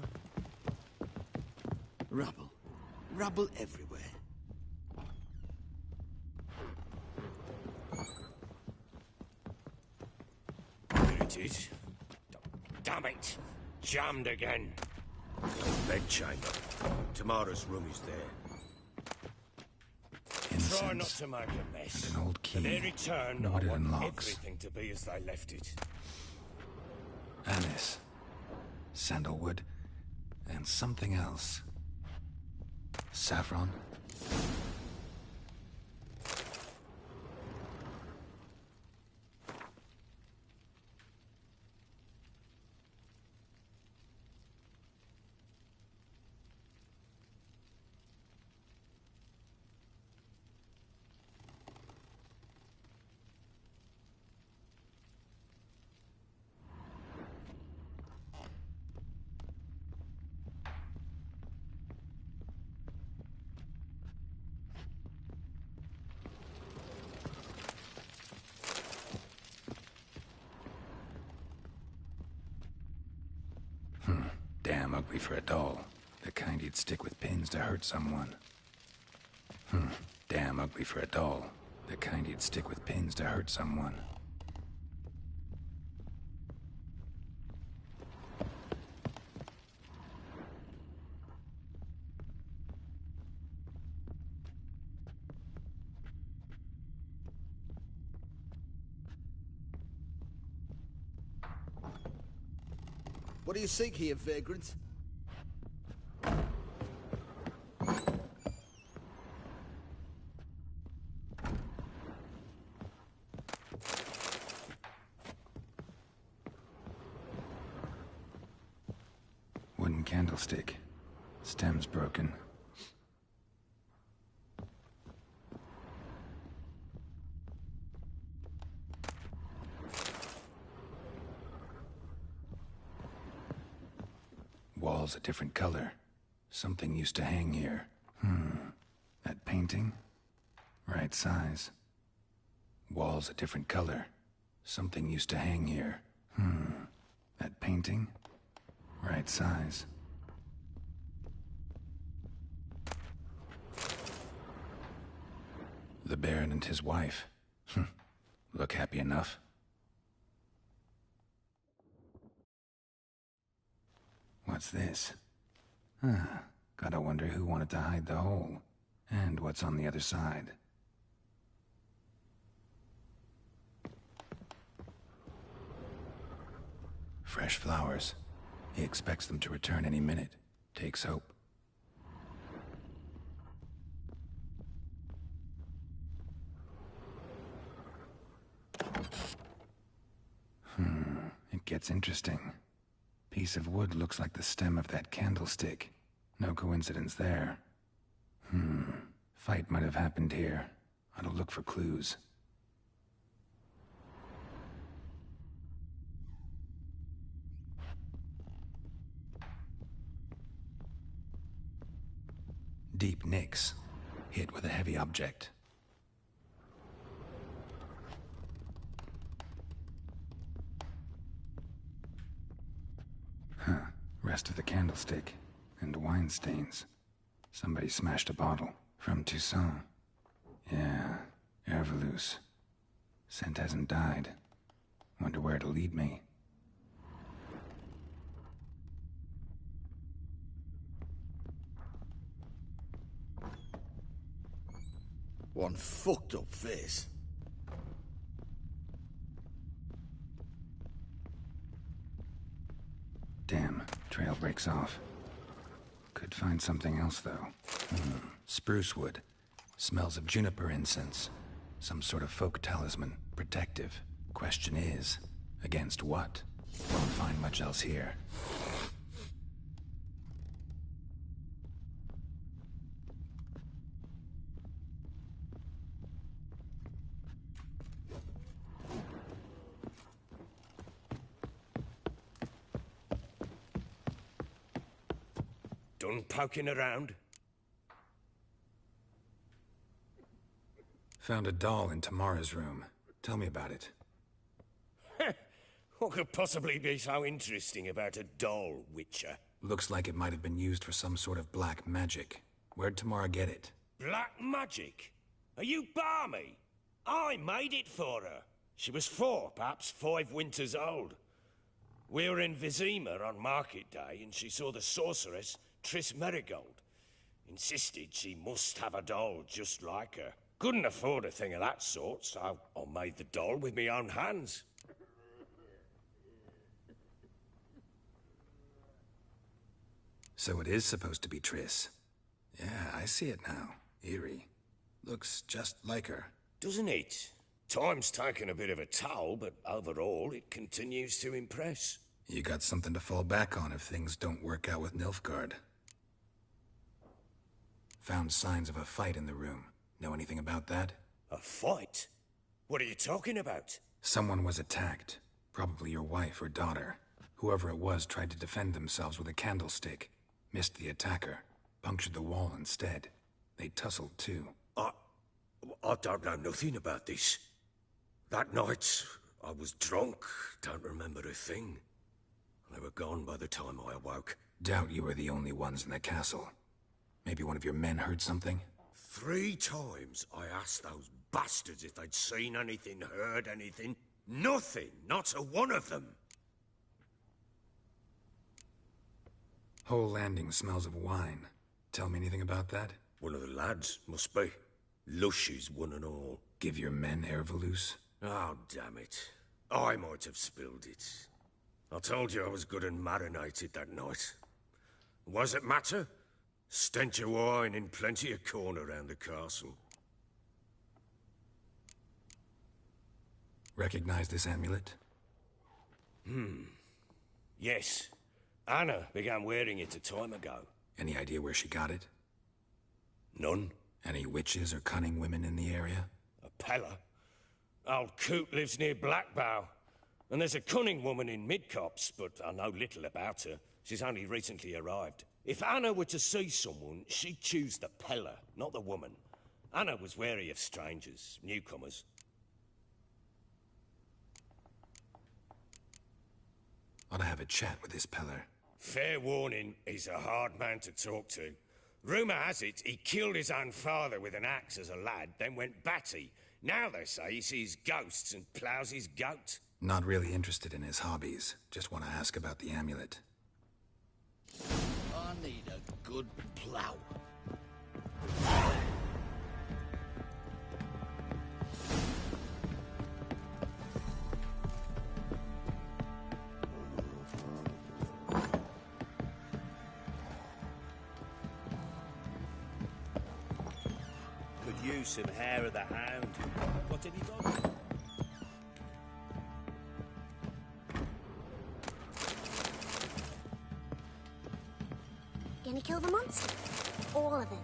Rubble. Rubble everywhere. There it is. Damn it! Jammed again. Bedchamber. Tamara's room is there. Try not to make a mess. An old key. At their return, Know what I it want unlocks. everything to be as they left it. Anise. Sandalwood. And something else. Saffron? Damn ugly for a doll. The kind you'd stick with pins to hurt someone. Damn ugly for a doll. The kind you'd stick with pins to hurt someone. What do you seek here, vagrant? Wooden candlestick. Stem's broken. Wall's a different color. Something used to hang here. That painting? Right size. Wall's a different color. Something used to hang here. That painting? Right size. The Baron and his wife. Look happy enough. What's this? Gotta wonder who wanted to hide the hole. And what's on the other side. Fresh flowers. He expects them to return any minute. Takes hope. It gets interesting. Piece of wood looks like the stem of that candlestick. No coincidence there. Fight might have happened here. I'll look for clues. Deep nicks. Hit with a heavy object. Rest of the candlestick. And wine stains. Somebody smashed a bottle. From Toussaint. Yeah, Herveloos. Scent hasn't died. Wonder where it'll lead me. One fucked up face. Damn, trail breaks off. Could find something else, though. Spruce wood. Smells of juniper incense. Some sort of folk talisman. Protective. Question is, against what? Won't find much else here. Done poking around? Found a doll in Tamara's room. Tell me about it. What could possibly be so interesting about a doll, Witcher? Looks like it might have been used for some sort of black magic. Where'd Tamara get it? Black magic? Are you balmy? I made it for her. She was 4, perhaps 5 winters old. We were in Vizima on market day, and she saw the sorceress, Triss Merigold. Insisted she must have a doll just like her. Couldn't afford a thing of that sort, so I made the doll with my own hands. So it is supposed to be Triss. Yeah, I see it now. Eerie. Looks just like her. Doesn't it? Time's taken a bit of a toll, but overall, it continues to impress. You got something to fall back on if things don't work out with Nilfgaard. Found signs of a fight in the room. Know anything about that? A fight? What are you talking about? Someone was attacked. Probably your wife or daughter. Whoever it was tried to defend themselves with a candlestick. Missed the attacker. Punctured the wall instead. They tussled too. I don't know nothing about this. That night, I was drunk. Don't remember a thing. They were gone by the time I awoke. Doubt you were the only ones in the castle. Maybe one of your men heard something? 3 times I asked those bastards if they'd seen anything, heard anything. Nothing. Not a one of them. Whole landing smells of wine. Tell me anything about that? One of the lads, must be. Lushes, one and all. Give your men Ervalus? Oh, damn it. I might have spilled it. I told you I was good and marinated that night. Was it matter? Stench of wine in plenty of corn around the castle. Recognize this amulet? Yes. Anna began wearing it a time ago. Any idea where she got it? None. Any witches or cunning women in the area? A Pella? Old Coot lives near Blackbow. And there's a cunning woman in Midcopse, but I know little about her. She's only recently arrived. If Anna were to see someone, she'd choose the Pella, not the woman. Anna was wary of strangers, newcomers. Ought to have a chat with this Peller. Fair warning, he's a hard man to talk to. Rumour has it he killed his own father with an axe as a lad, then went batty. Now they say he sees ghosts and ploughs his goat. Not really interested in his hobbies. Just want to ask about the amulet. I need a good plough. Could use some hair of the hound. Got any dog? Gonna kill the monster? All of them.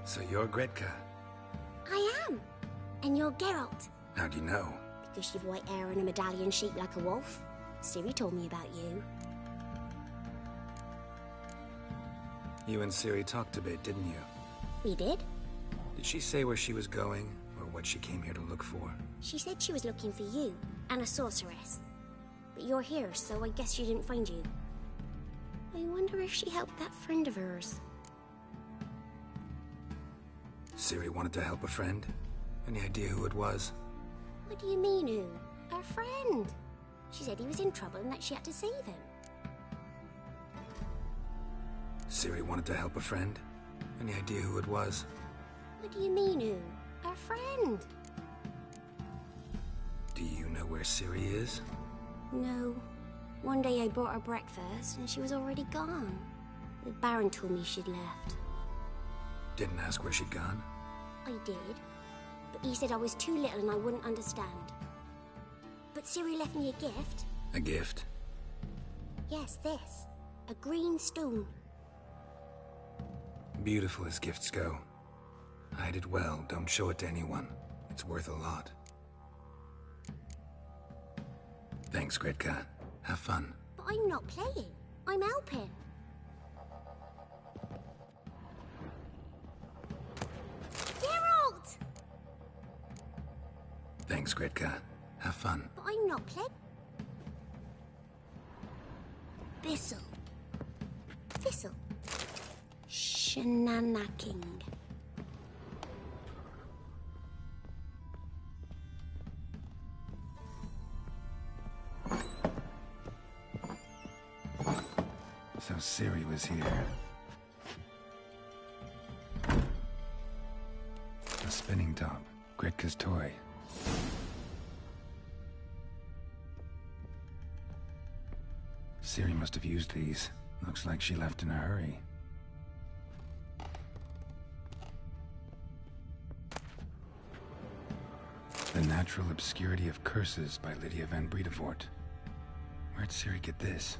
So you're Gretka. I am. And you're Geralt. How do you know? Because you've white hair and a medallion shaped like a wolf. Ciri told me about you. You and Ciri talked a bit, didn't you? We did? Did she say where she was going, or what she came here to look for? She said she was looking for you, and a sorceress. But you're here, so I guess she didn't find you. I wonder if she helped that friend of hers. Ciri wanted to help a friend? Any idea who it was? What do you mean, who? Our friend. She said he was in trouble and that she had to save him. Ciri wanted to help a friend? Any idea who it was? What do you mean, who? Our friend. Do you know where Ciri is? No. One day I brought her breakfast and she was already gone. The Baron told me she'd left. Didn't ask where she'd gone? I did. But he said I was too little and I wouldn't understand. But Ciri left me a gift. A gift? Yes, this. A green stone. Beautiful as gifts go. Hide it well, don't show it to anyone. It's worth a lot. Thanks, Gretka. Have fun. But I'm not playing. I'm helping. Geralt! Thanks, Gretka. Have fun. But I'm not playing. Thistle. Thistle. Shenanacking. So Ciri was here. A spinning top. Gretka's toy. Ciri must have used these. Looks like she left in a hurry. Natural Obscurity of Curses by Lydia van Bredevoort. Where'd Ciri get this?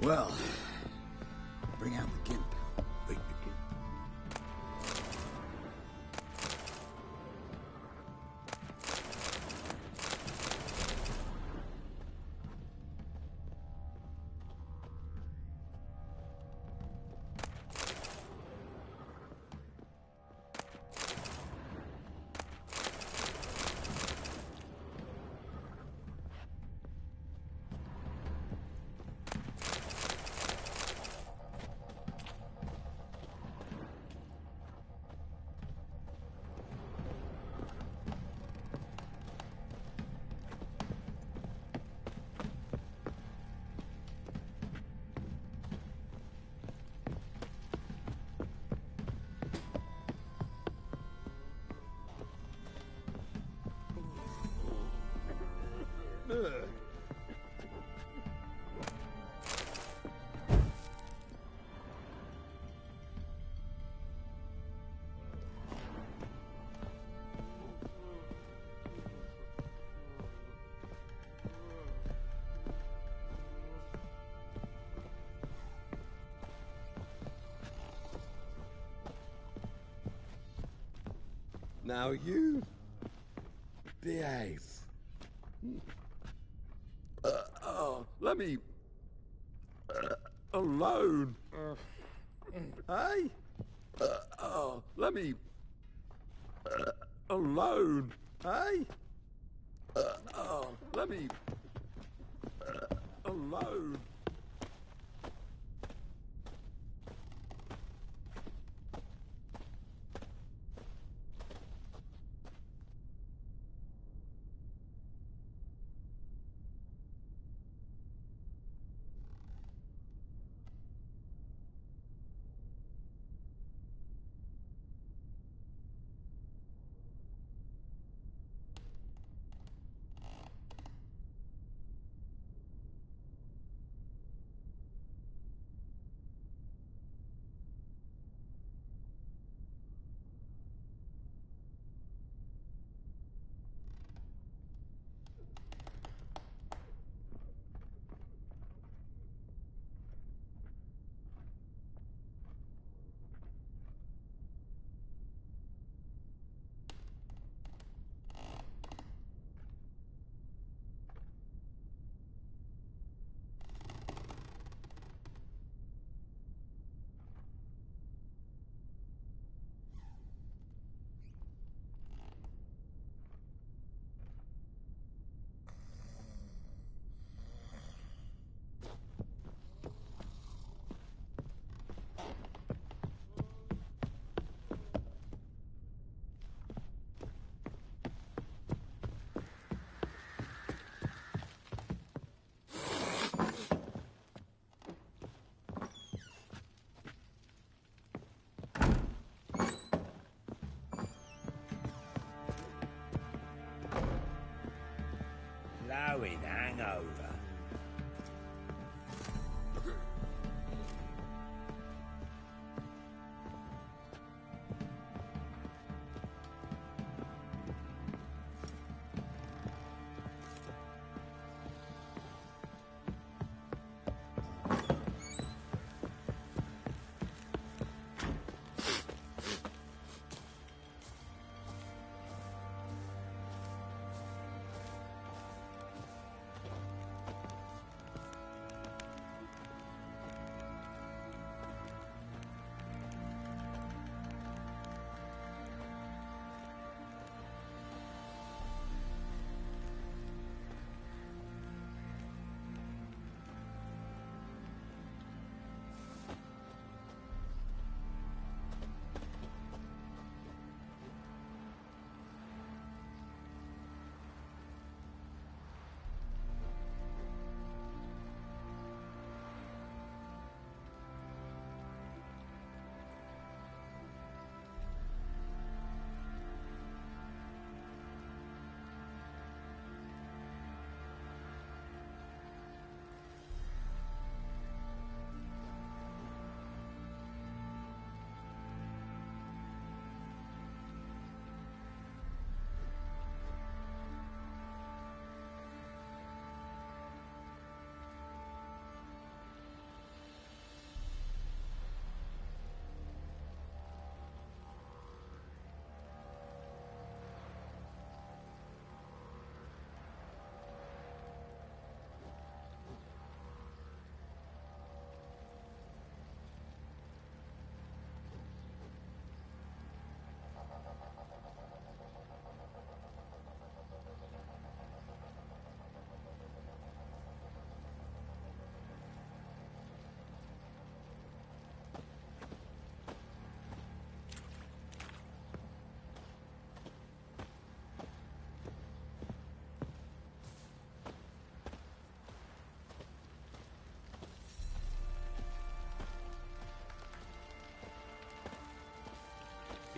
Well, bring out the gimp. Now you behave. Let me alone. Hey? Let me alone. Hey? Let me alone.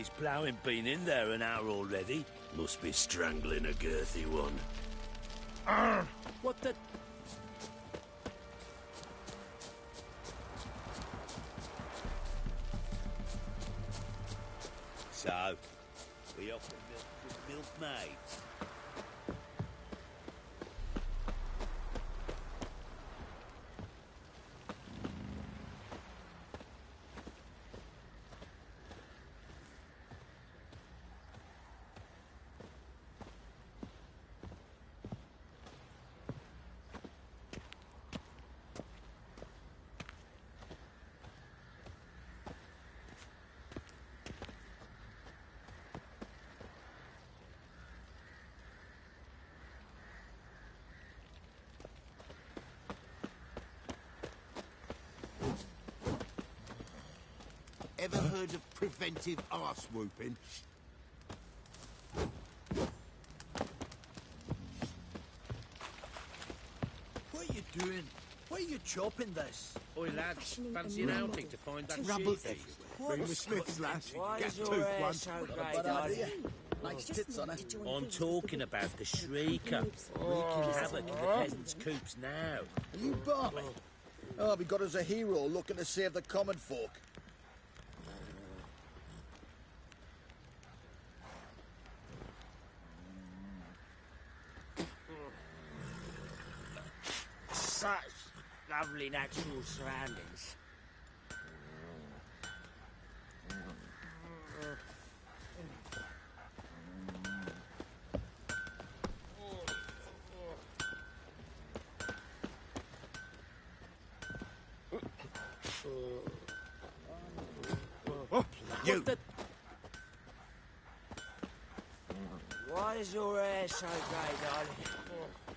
His ploughing been in there an hour already. Must be strangling a girthy one. Arr! What the... So, we offer milk to milkmaids. Ever heard of preventive arse whooping? What are you doing? Why are you chopping this? Oi, lads, fancy an outing to find that Rubble sheep? everywhere. Ring the Smiths, lass. Why Get is your tooth hair one. so Got a grey, bad darling? idea. Nice tits on her. I'm talking about the Shrieker, wreaking havoc in the peasants' coops now. Are you Bartley? Oh, we got us a hero looking to save the common folk. Such lovely natural surroundings. You! Why is your hair so grey, darling?